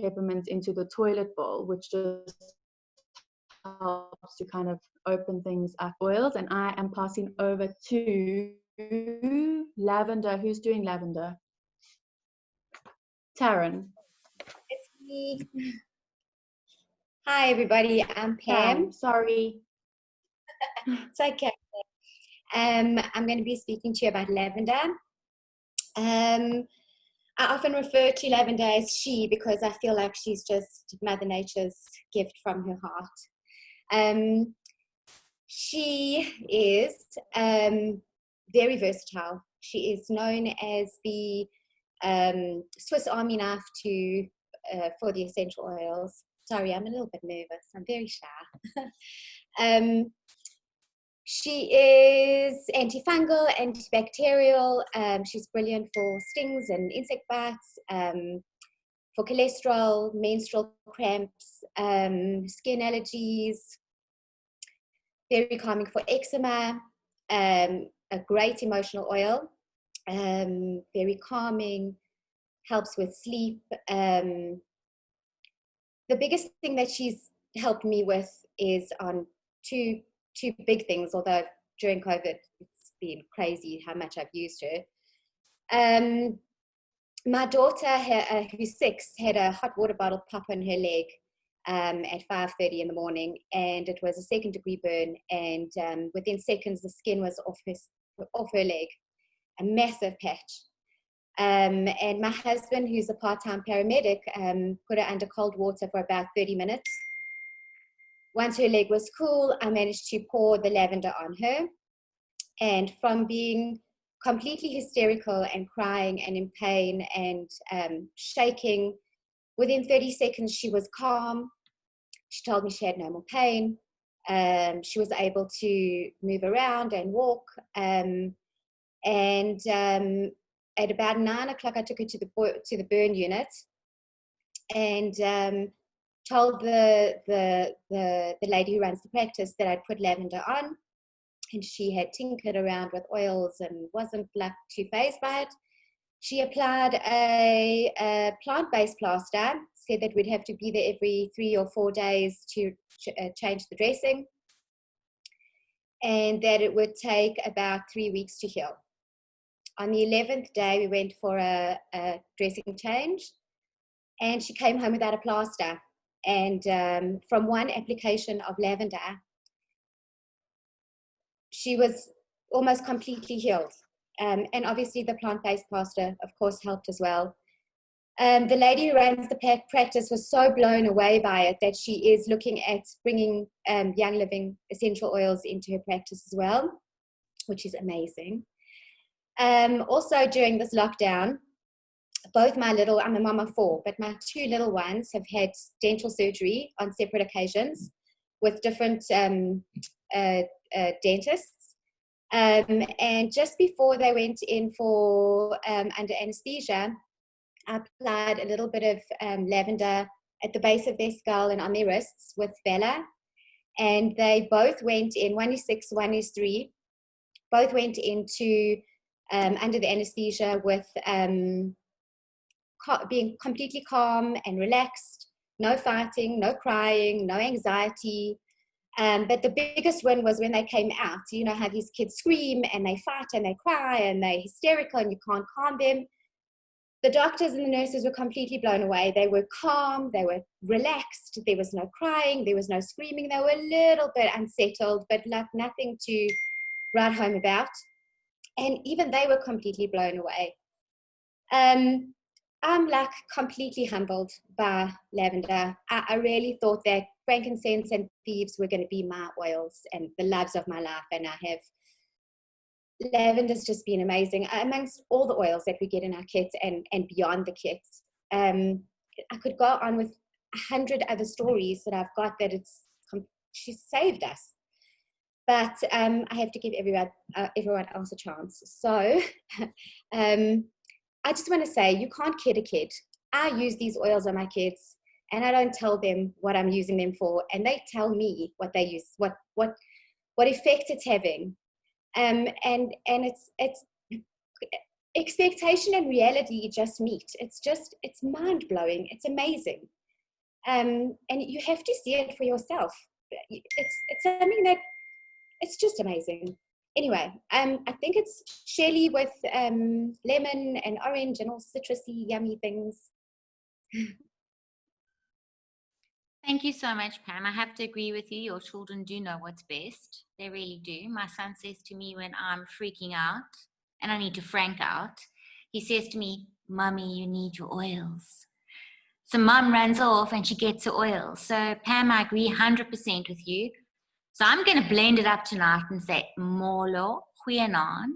peppermint into the toilet bowl, which just helps to kind of open things up. Oils, and I am passing over to Lavender. Who's doing Lavender? Taryn. It's me. Hi everybody, I'm Pam. Sorry. It's okay. I'm going to be speaking to you about lavender. I often refer to lavender as she because I feel like she's just Mother Nature's gift from her heart. She is very versatile. She is known as the Swiss Army knife for the essential oils. Sorry, I'm a little bit nervous. I'm very shy. She is antifungal, antibacterial. She's brilliant for stings and insect bites, for cholesterol, menstrual cramps, skin allergies, very calming for eczema, a great emotional oil, very calming, helps with sleep. The biggest thing that she's helped me with is on 2 two big things, although during COVID, it's been crazy how much I've used her. My daughter, who's 6, had a hot water bottle pop on her leg at 5:30 in the morning, and it was a 2nd-degree burn, and within seconds the skin was off her leg, a massive patch. And my husband, who's a part-time paramedic, put her under cold water for about 30 minutes. Once her leg was cool, I managed to pour the lavender on her, and from being completely hysterical and crying and in pain and shaking, within 30 seconds she was calm. She told me she had no more pain. She was able to move around and walk. And at about 9 o'clock, I took her to the burn unit and told the lady who runs the practice that I'd put lavender on. And she had tinkered around with oils and wasn't like too fazed by it. She applied a plant-based plaster, said that we'd have to be there every 3 or 4 days to change the dressing, and that it would take about 3 weeks to heal. On the 11th day, we went for a dressing change, and she came home without a plaster. And from one application of lavender, she was almost completely healed. And obviously the plant-based plaster, of course, helped as well. The lady who runs the practice was so blown away by it that she is looking at bringing Young Living essential oils into her practice as well, which is amazing. Also during this lockdown, both I'm a mom of 4, but my 2 little ones have had dental surgery on separate occasions with different dentists. And just before they went in for under anesthesia, I applied a little bit of lavender at the base of their skull and on their wrists with Bella. And they both went in, one is 6, one is 3, both went into under the anesthesia with being completely calm and relaxed, no fighting, no crying, no anxiety. But the biggest win was when they came out. You know how these kids scream and they fight and they cry and they're hysterical and you can't calm them. The doctors and the nurses were completely blown away. They were calm, they were relaxed, there was no crying, there was no screaming. They were a little bit unsettled, but like nothing to write home about. And even they were completely blown away. I'm like completely humbled by lavender. I really thought that frankincense and thieves were going to be my oils and the loves of my life, and I have. Lavender's just been amazing amongst all the oils that we get in our kits and beyond the kits. I could go on with 100 other stories that I've got that she's saved us. But I have to give everyone else a chance. So I just want to say, you can't kid a kid. I use these oils on my kids, and I don't tell them what I'm using them for, and they tell me what they use, what effect it's having. And it's expectation and reality just meet. It's mind-blowing. It's amazing. And you have to see it for yourself. It's something that, it's just amazing. Anyway, I think it's Shirley with lemon and orange and all citrusy, yummy things. Thank you so much, Pam. I have to agree with you. Your children do know what's best. They really do. My son says to me when I'm freaking out and I need to frank out, he says to me, "Mommy, you need your oils." So Mom runs off and she gets her oils. So Pam, I agree 100% with you. So I'm going to blend it up tonight and say, Molo, goeienaand.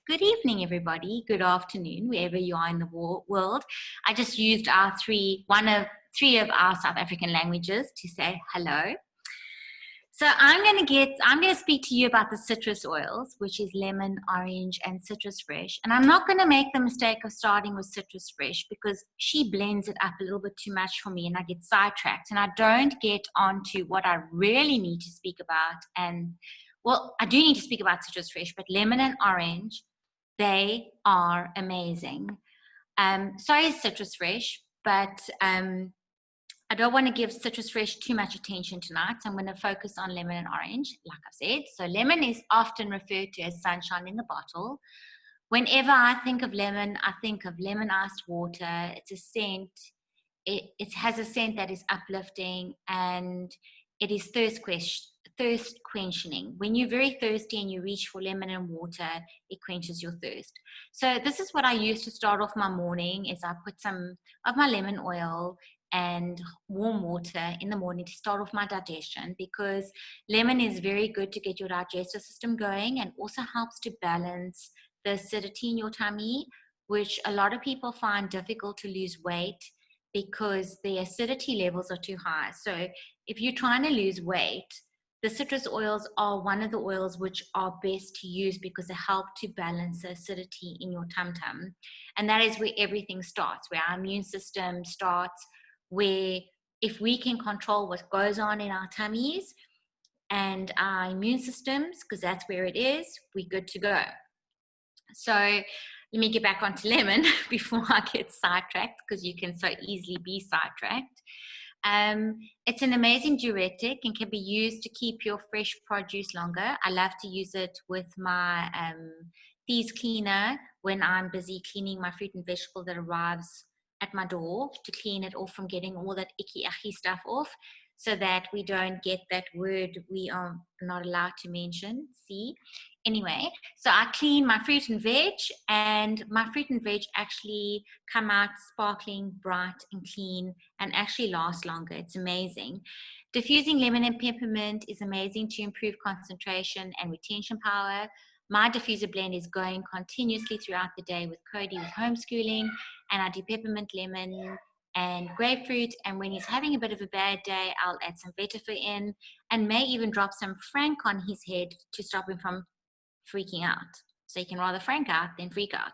Good evening, everybody. Good afternoon, wherever you are in the world. I just used three of our South African languages to say hello. So I'm going to speak to you about the citrus oils, which is lemon, orange, and citrus fresh. And I'm not going to make the mistake of starting with citrus fresh because she blends it up a little bit too much for me and I get sidetracked and I don't get onto what I really need to speak about. And well, I do need to speak about citrus fresh, but lemon and orange, they are amazing. So is citrus fresh, but I don't want to give citrus fresh too much attention tonight, so I'm going to focus on lemon and orange, like I said. So lemon is often referred to as sunshine in the bottle. Whenever I think of lemon, I think of lemon iced water. It's a scent. It has a scent that is uplifting, and it is thirst quenching. When you're very thirsty and you reach for lemon and water, it quenches your thirst. So this is what I use to start off my morning, is I put some of my lemon oil and warm water in the morning to start off my digestion, because lemon is very good to get your digestive system going and also helps to balance the acidity in your tummy, which a lot of people find difficult to lose weight because the acidity levels are too high. So if you're trying to lose weight, the citrus oils are one of the oils which are best to use because they help to balance the acidity in your tum-tum. And that is where everything starts, where our immune system starts, where if we can control what goes on in our tummies and our immune systems, because that's where it is, we're good to go. So let me get back onto lemon before I get sidetracked, because you can so easily be sidetracked. It's an amazing diuretic and can be used to keep your fresh produce longer. I love to use it with my Thieves cleaner when I'm busy cleaning my fruit and vegetable that arrives at my door, to clean it off from getting all that icky stuff off, so that we don't get that word we are not allowed to mention. See? Anyway, so I clean my fruit and veg, and my fruit and veg actually come out sparkling, bright and clean, and actually last longer. It's amazing. Diffusing lemon and peppermint is amazing to improve concentration and retention power. My diffuser blend is going continuously throughout the day with Cody with homeschooling, and I do peppermint, lemon, and grapefruit. And when he's having a bit of a bad day, I'll add some vetiver in, and may even drop some frank on his head to stop him from freaking out. So you can rather frank out than freak out.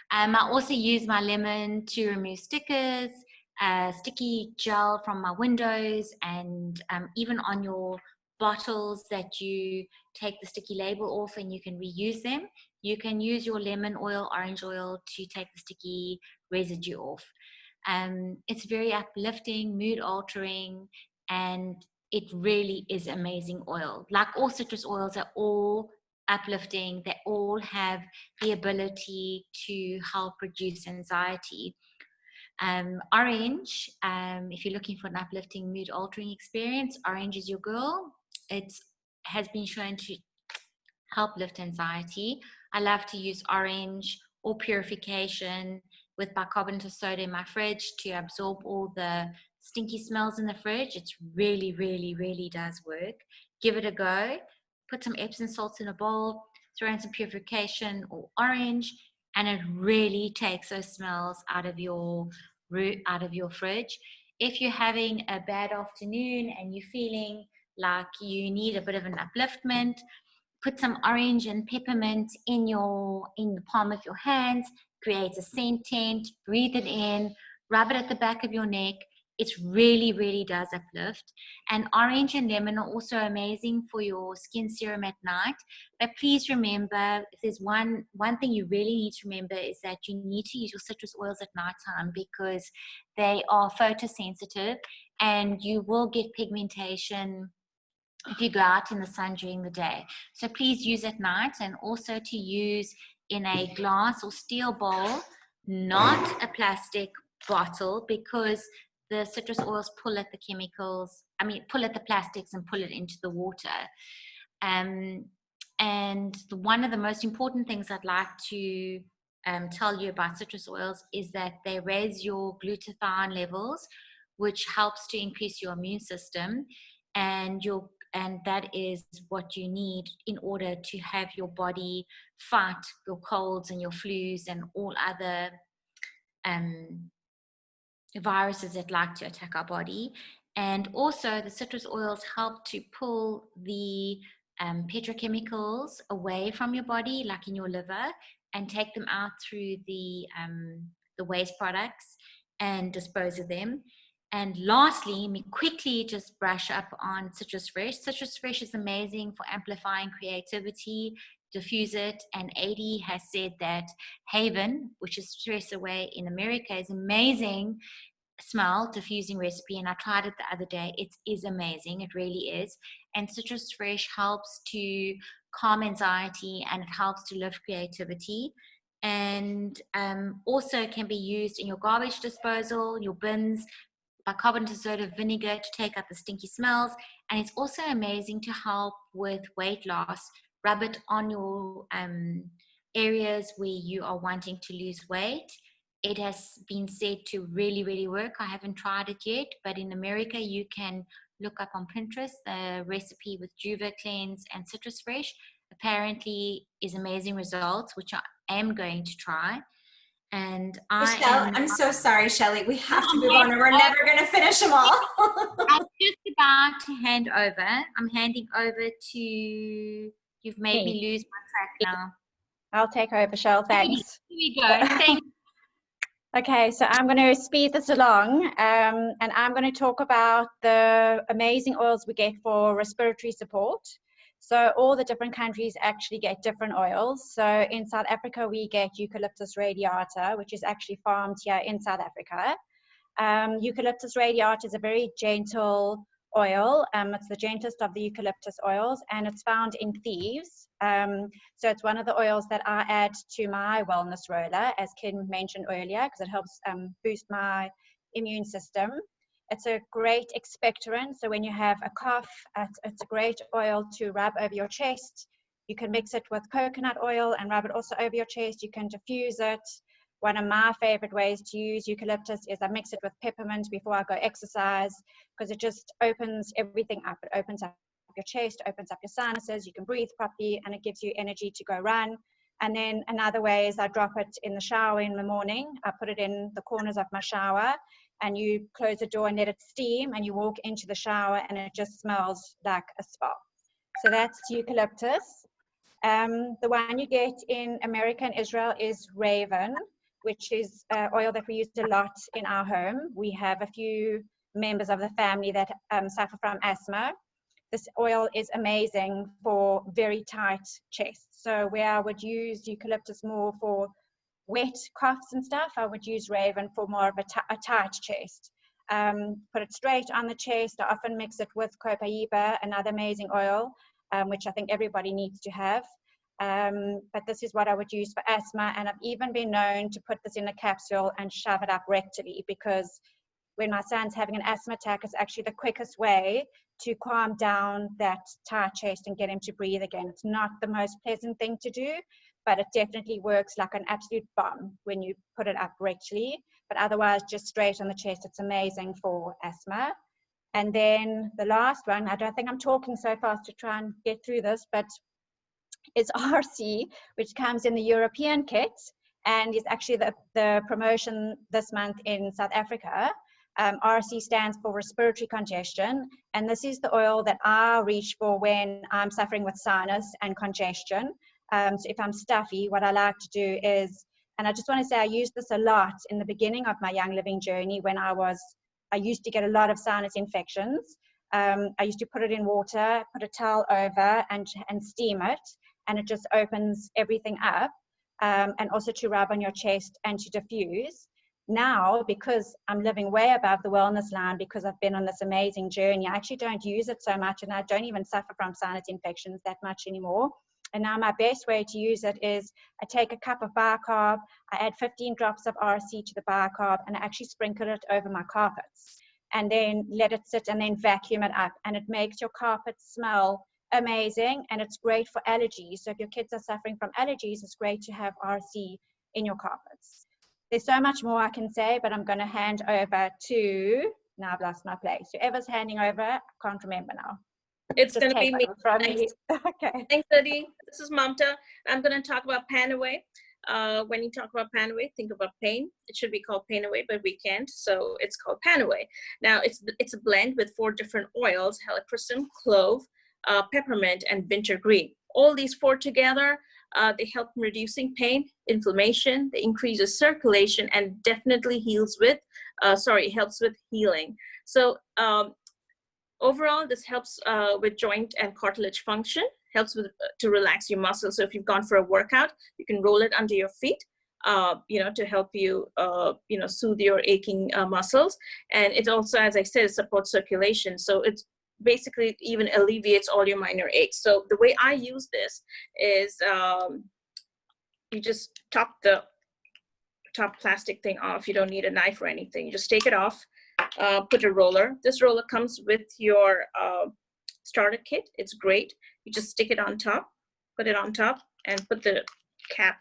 I also use my lemon to remove stickers, sticky gel from my windows, and even on your bottles that you take the sticky label off and you can reuse them. You can use your lemon oil, orange oil to take the sticky residue off. It's very uplifting, mood altering, and it really is amazing oil. Like all citrus oils are all uplifting. They all have the ability to help reduce anxiety. Orange, if you're looking for an uplifting, mood altering experience, orange is your girl. It has been shown to help lift anxiety. I love to use orange or Purification with bicarbonate of soda in my fridge to absorb all the stinky smells in the fridge. It's really, really, really does work. Give it a go. Put some Epsom salts in a bowl, throw in some Purification or orange, and it really takes those smells out of your fridge. If you're having a bad afternoon and you're feeling like you need a bit of an upliftment, put some orange and peppermint in the palm of your hands, create a scent tent, breathe it in, rub it at the back of your neck. It really, really does uplift. And orange and lemon are also amazing for your skin serum at night. But please remember, if there's one thing you really need to remember, is that you need to use your citrus oils at nighttime, because they are photosensitive and you will get pigmentation if you go out in the sun during the day. So please use at night, and also to use in a glass or steel bowl, not a plastic bottle, because the citrus oils pull at the pull at the plastics and pull it into the water. And one of the most important things I'd like to tell you about citrus oils is that they raise your glutathione levels, which helps to increase your immune system, and that is what you need in order to have your body fight your colds and your flus and all other viruses that like to attack our body. And also the citrus oils help to pull the petrochemicals away from your body, like in your liver, and take them out through the waste products and dispose of them. And lastly, let me quickly just brush up on Citrus Fresh. Citrus Fresh is amazing for amplifying creativity. Diffuse it. And AD has said that Haven, which is Stress Away in America, is amazing smell diffusing recipe, and I tried it the other day. It is amazing. It really is. And citrus fresh helps to calm anxiety, and it helps to lift creativity, and also can be used in your garbage disposal, your bins, bicarbonate of soda vinegar to take out the stinky smells. And it's also amazing to help with weight loss. Rub it on your areas where you are wanting to lose weight. It has been said to really, really work. I haven't tried it yet, but in America, you can look up on Pinterest the recipe with Juva Cleanse and Citrus Fresh. Apparently is amazing results, which I am going to try. And I'm so sorry, Shelley. We have to move on, or we're never going to finish them all. I'm just about to hand over. I'm handing over to, you've made me lose my track now. I'll take over, Shell. Thanks. Here we go. Thank you. Okay, so I'm going to speed this along, and I'm going to talk about the amazing oils we get for respiratory support. So all the different countries actually get different oils. So in South Africa, we get Eucalyptus Radiate, which is actually farmed here in South Africa. Eucalyptus Radiate is a very gentle oil. It's the gentlest of the eucalyptus oils, and it's found in Thieves. So it's one of the oils that I add to my wellness roller, as Ken mentioned earlier, because it helps boost my immune system. It's a great expectorant. So when you have a cough, it's a great oil to rub over your chest. You can mix it with coconut oil and rub it also over your chest. You can diffuse it. One of my favorite ways to use eucalyptus is I mix it with peppermint before I go exercise, because it just opens everything up. It opens up your chest, opens up your sinuses, you can breathe properly, and it gives you energy to go run. And then another way is I drop it in the shower in the morning. I put it in the corners of my shower, and you close the door and let it steam, and you walk into the shower and it just smells like a spa. So that's eucalyptus. The one you get in America and Israel is Raven, which is oil that we use a lot in our home. We have a few members of the family that suffer from asthma. This oil is amazing for very tight chests. So where I would use eucalyptus more for wet coughs and stuff, I would use Raven for more of a tight chest. Put it straight on the chest. I often mix it with Copaiba, another amazing oil, which I think everybody needs to have. But this is what I would use for asthma, and I've even been known to put this in a capsule and shove it up rectally, because when my son's having an asthma attack, it's actually the quickest way to calm down that tight chest and get him to breathe again. It's not the most pleasant thing to do, but it definitely works like an absolute bomb when you put it up rectally. But otherwise, just straight on the chest, it's amazing for asthma. And then the last one, I don't think I'm talking so fast to try and get through this, but it's RC, which comes in the European kit, and is actually the promotion this month in South Africa. RC stands for respiratory congestion, and this is the oil that I reach for when I'm suffering with sinus and congestion. So if I'm stuffy, what I like to do is, and I just want to say I used this a lot in the beginning of my Young Living journey when I used to get a lot of sinus infections. I used to put it in water, put a towel over, and steam it, and it just opens everything up, and also to rub on your chest and to diffuse. Now, because I'm living way above the wellness line, because I've been on this amazing journey, I actually don't use it so much, and I don't even suffer from sinus infections that much anymore. And now my best way to use it is I take a cup of bicarb, I add 15 drops of RC to the bicarb, and I actually sprinkle it over my carpets, and then let it sit and then vacuum it up, and it makes your carpets smell amazing, and it's great for allergies. So if your kids are suffering from allergies, it's great to have RC in your carpets. There's so much more I can say, but I'm going to hand over to, now I've lost my place. Whoever's handing over, I can't remember now. It's going to be me. From me. Okay. Thanks, Eddie. This is Mamta. I'm going to talk about Panaway. When you talk about Panaway, think about pain. It should be called Painaway, but we can't, so it's called Panaway. Now, it's a blend with 4 different oils: helichrysum, clove, peppermint, and wintergreen. All these 4 together, they help in reducing pain, inflammation, they increases circulation, and definitely helps with healing. So overall, this helps with joint and cartilage function, helps with to relax your muscles. So if you've gone for a workout, you can roll it under your feet. to help you, soothe your aching muscles. And it also, as I said, supports circulation. So it's basically it even alleviates all your minor aches. So the way I use this is you just top the top plastic thing off. You don't need a knife or anything. You just take it off, put a roller. This roller comes with your starter kit. It's great. You just stick it on top, put it on top, and put the cap,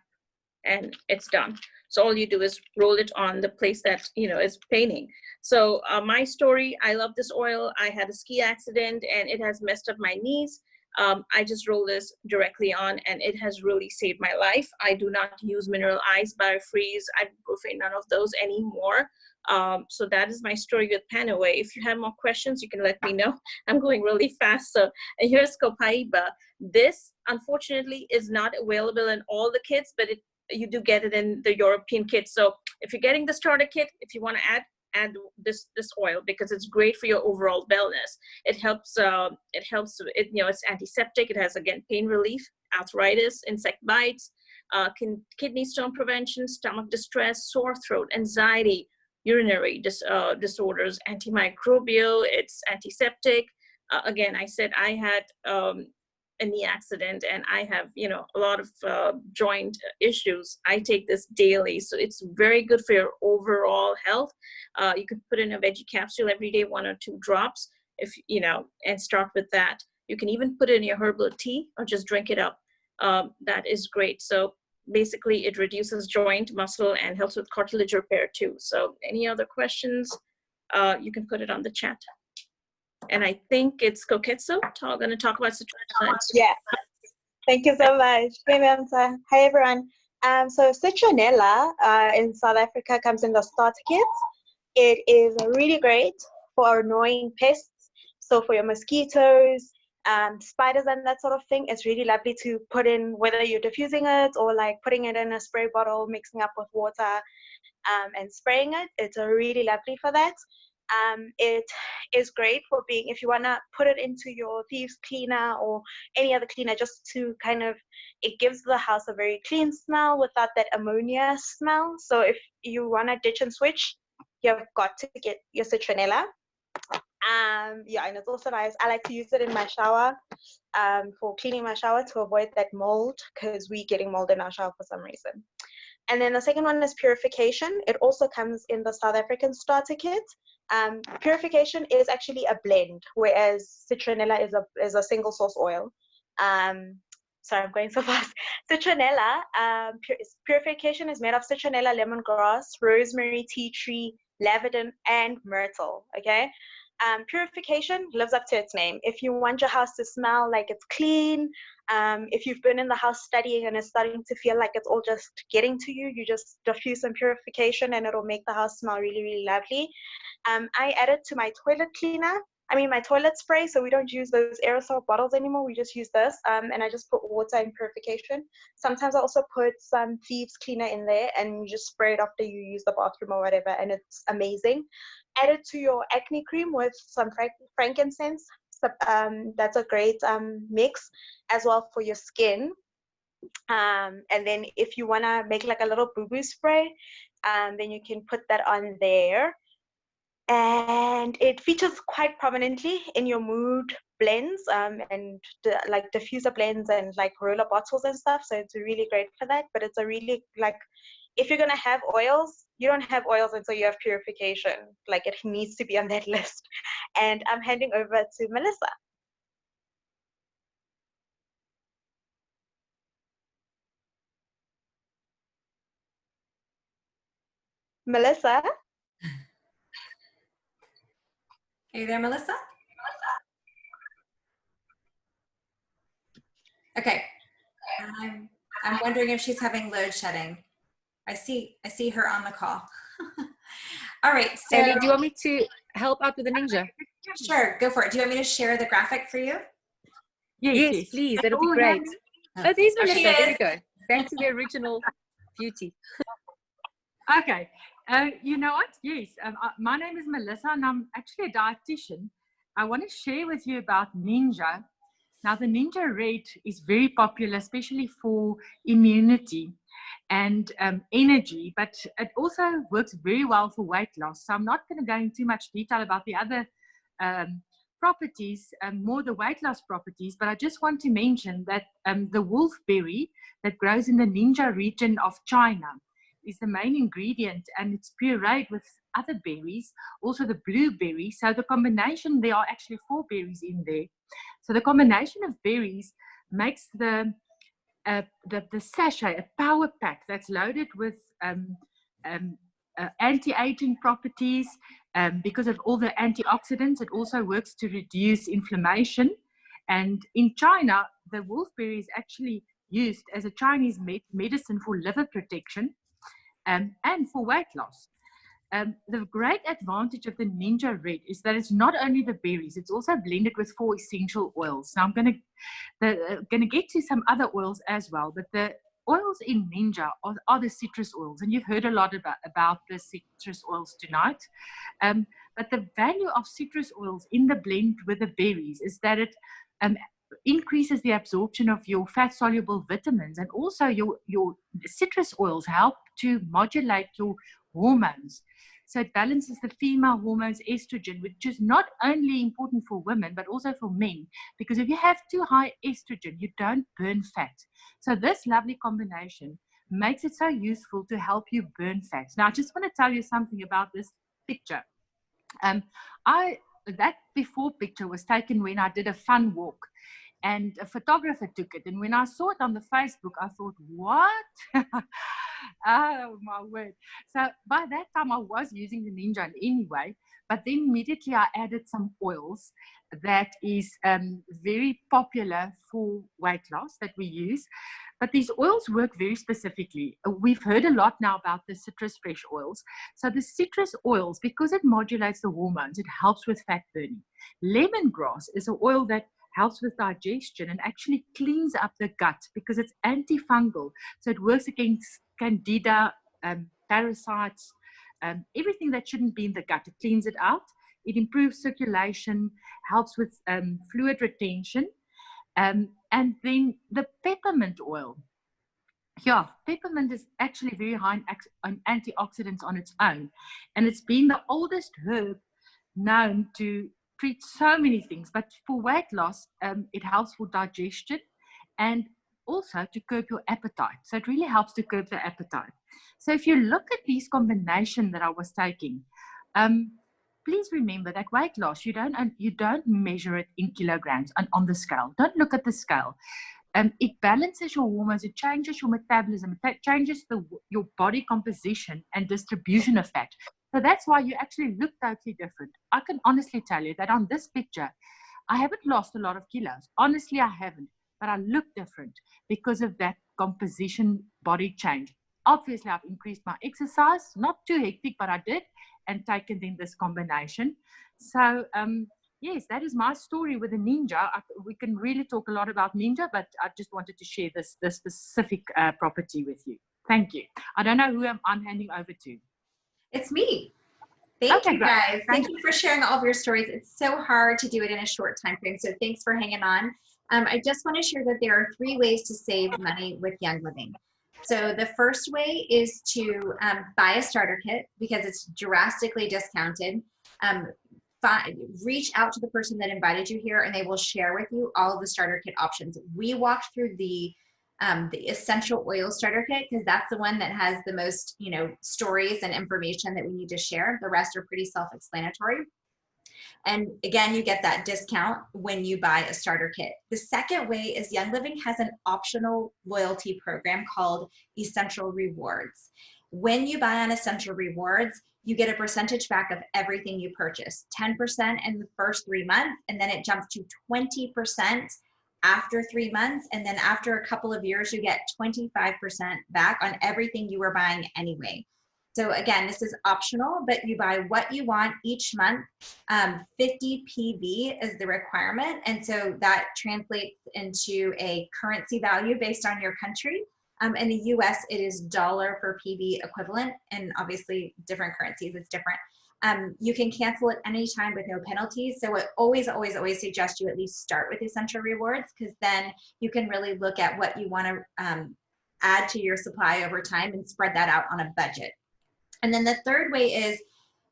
and it's done. So all you do is roll it on the place that is paining. So my story, I love this oil. I had a ski accident and it has messed up my knees. I just roll this directly on and it has really saved my life. I do not use mineral ice, biofreeze, ibuprofen, none of those anymore. So that is my story with Panaway. If you have more questions, you can let me know. I'm going really fast. So here's Copaiba. This, unfortunately, is not available in all the kits, but you do get it in the European kit. So if you're getting the starter kit, if you want to add this oil, because it's great for your overall wellness. It helps. It's antiseptic. It has, again, pain relief, arthritis, insect bites, kidney stone prevention, stomach distress, sore throat, anxiety, urinary disorders, antimicrobial. It's antiseptic. Again, I said I had a knee accident and I have a lot of joint issues. I take this daily, so it's very good for your overall health. You could put in a veggie capsule every day, 1 or 2 drops, if and start with that. You can even put it in your herbal tea or just drink it up. That is great. So basically it reduces joint, muscle, and helps with cartilage repair too. So any other questions, you can put it on the chat. And I think it's Koketsu going to talk about citronella. Yeah, thank you so much. Hi everyone. So citronella in South Africa comes in the starter kit. It is really great for annoying pests. So for your mosquitoes, spiders and that sort of thing, it's really lovely to put in, whether you're diffusing it or like putting it in a spray bottle, mixing up with water and spraying it. It's really lovely for that. It is great for if you want to put it into your Thieves cleaner or any other cleaner, just to kind of, it gives the house a very clean smell without that ammonia smell. So if you want to ditch and switch, you've got to get your citronella. Yeah, and it's also nice. I like to use it in my shower for cleaning my shower to avoid that mold, because we're getting mold in our shower for some reason. And then the second one is Purification. It also comes in the South African starter kit. Purification is actually a blend, whereas citronella is a single source oil. Sorry, I'm going so fast. Citronella, Purification is made of citronella, lemongrass, rosemary, tea tree, lavender, and myrtle, okay? Purification lives up to its name. If you want your house to smell like it's clean, if you've been in the house studying and it's starting to feel like it's all just getting to you, you just diffuse some Purification and it'll make the house smell really, really lovely. I add it to my toilet cleaner. My toilet spray, so we don't use those aerosol bottles anymore. We just use this, and I just put water and Purification. Sometimes I also put some Thieves cleaner in there, and you just spray it after you use the bathroom or whatever, and it's amazing. Add it to your acne cream with some frankincense. That's a great mix as well for your skin. And then if you want to make like a little boo-boo spray, then you can put that on there. And it features quite prominently in your mood blends and like diffuser blends and like roller bottles and stuff. So it's really great for that. But it's a really, like, if you're going to have oils, you don't have oils until you have Purification. Like, it needs to be on that list. And I'm handing over to Melissa. Melissa? Are you there, Melissa? Okay. I'm wondering if she's having load shedding. I see her on the call. All right. So, Ellie, do you want me to help out with the ninja? Sure, go for it. Do you want me to share the graphic for you? Yes, please. That'll be great. Oh, there's Melissa. There we go. Back to the original beauty. Okay. You know what? Yes. My name is Melissa and I'm actually a dietitian. I want to share with you about Ninja. Now, the Ninja Red is very popular, especially for immunity. and energy, but it also works very well for weight loss. So I'm not going to go into too much detail about the other properties, more the weight loss properties, but I just want to mention that the wolfberry that grows in the Ninja region of China is the main ingredient, and it's pureed with other berries, also the blueberry. So the combination, there are actually 4 berries in there. So the combination of berries makes the sachet a power pack that's loaded with anti-aging properties. Because of all the antioxidants, it also works to reduce inflammation. And in China, the wolfberry is actually used as a Chinese medicine for liver protection and for weight loss. The great advantage of the Ninja Red is that it's not only the berries, it's also blended with 4 essential oils. Now I'm going to get to some other oils as well, but the oils in Ninja are the citrus oils, and you've heard a lot about the citrus oils tonight. But the value of citrus oils in the blend with the berries is that it increases the absorption of your fat-soluble vitamins, and also your citrus oils help to modulate your hormones. So it balances the female hormones, estrogen, which is not only important for women, but also for men, because if you have too high estrogen, you don't burn fat. So this lovely combination makes it so useful to help you burn fat. Now, I just want to tell you something about this picture. That before picture was taken when I did a fun walk, and a photographer took it. And when I saw it on the Facebook, I thought, what? Oh my word. So by that time I was using the Ninja anyway, but then immediately I added some oils that is very popular for weight loss that we use. But these oils work very specifically. We've heard a lot now about the citrus fresh oils. So the citrus oils, because it modulates the hormones, it helps with fat burning. Lemongrass is an oil that helps with digestion and actually cleans up the gut because it's antifungal. So it works against candida, parasites, everything that shouldn't be in the gut. It cleans it out. It improves circulation, helps with fluid retention. And then the peppermint oil. Yeah, peppermint is actually very high in antioxidants on its own. And it's been the oldest herb known to treat so many things, but for weight loss, it helps for digestion and also to curb your appetite. So it really helps to curb the appetite. So if you look at these combination that I was taking, please remember that weight loss, you don't measure it in kilograms on the scale. Don't look at the scale. It balances your hormones, it changes your metabolism, it changes your body composition and distribution of fat. So that's why you actually look totally different. I can honestly tell you that on this picture, I haven't lost a lot of kilos. Honestly, I haven't, but I look different because of that composition body change. Obviously, I've increased my exercise, not too hectic, but I did, and taken in this combination. So, yes, that is my story with the Ninja. We can really talk a lot about Ninja, but I just wanted to share this specific property with you. Thank you. I don't know who I'm handing over to. It's me. Thank you guys. Thank you for sharing all of your stories. It's so hard to do it in a short time frame, so thanks for hanging on. I just want to share that there are 3 ways to save money with Young Living. So the first way is to buy a starter kit because it's drastically discounted. Reach out to the person that invited you here and they will share with you all of the starter kit options. We walked through the essential oil starter kit because that's the one that has the most, stories and information that we need to share. The rest are pretty self-explanatory. And again, you get that discount when you buy a starter kit. The second way is Young Living has an optional loyalty program called Essential Rewards. When you buy on Essential Rewards, you get a percentage back of everything you purchase, 10% in the first 3 months, and then it jumps to 20% after 3 months. And then after a couple of years, you get 25% back on everything you were buying anyway. So again, this is optional, but you buy what you want each month. 50 PV is the requirement. And so that translates into a currency value based on your country. In the US, it is dollar per PV equivalent, and obviously different currencies, it's different. You can cancel at any time with no penalties. So I always suggest you at least start with Essential Rewards because then you can really look at what you want to add to your supply over time and spread that out on a budget. And then the third way is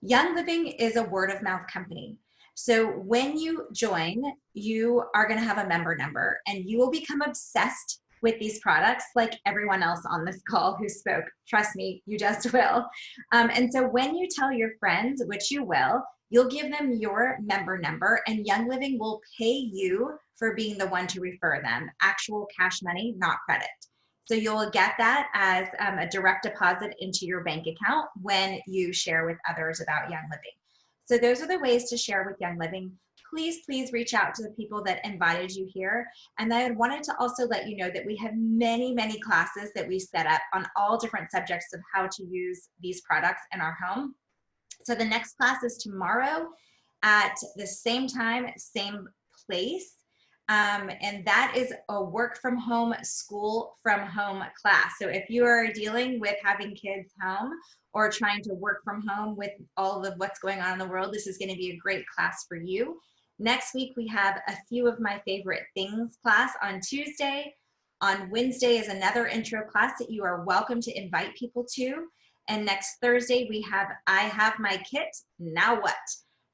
Young Living is a word of mouth company. So when you join, you are going to have a member number and you will become obsessed with these products like everyone else on this call who spoke. Trust me, you just will. And so when you tell your friends, which you will, you'll give them your member number and Young Living will pay you for being the one to refer them. Actual cash money, not credit. So you'll get that as a direct deposit into your bank account when you share with others about Young Living. So those are the ways to share with Young Living. Please, please reach out to the people that invited you here. And I wanted to also let you know that we have many, many classes that we set up on all different subjects of how to use these products in our home. So the next class is tomorrow at the same time, same place. And that is a work from home, school from home class. So if you are dealing with having kids home or trying to work from home with all of what's going on in the world, this is going to be a great class for you. Next week, we have a few of my favorite things class on Tuesday. On Wednesday is another intro class that you are welcome to invite people to. And next Thursday, we have I Have My Kit, Now What?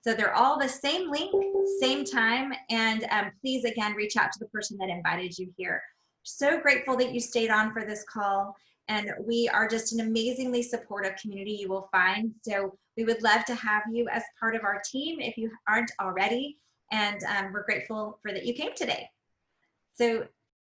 So they're all the same link, same time, and please, again, reach out to the person that invited you here. So grateful that you stayed on for this call, and we are just an amazingly supportive community you will find. So we would love to have you as part of our team if you aren't already, and we're grateful for that you came today. So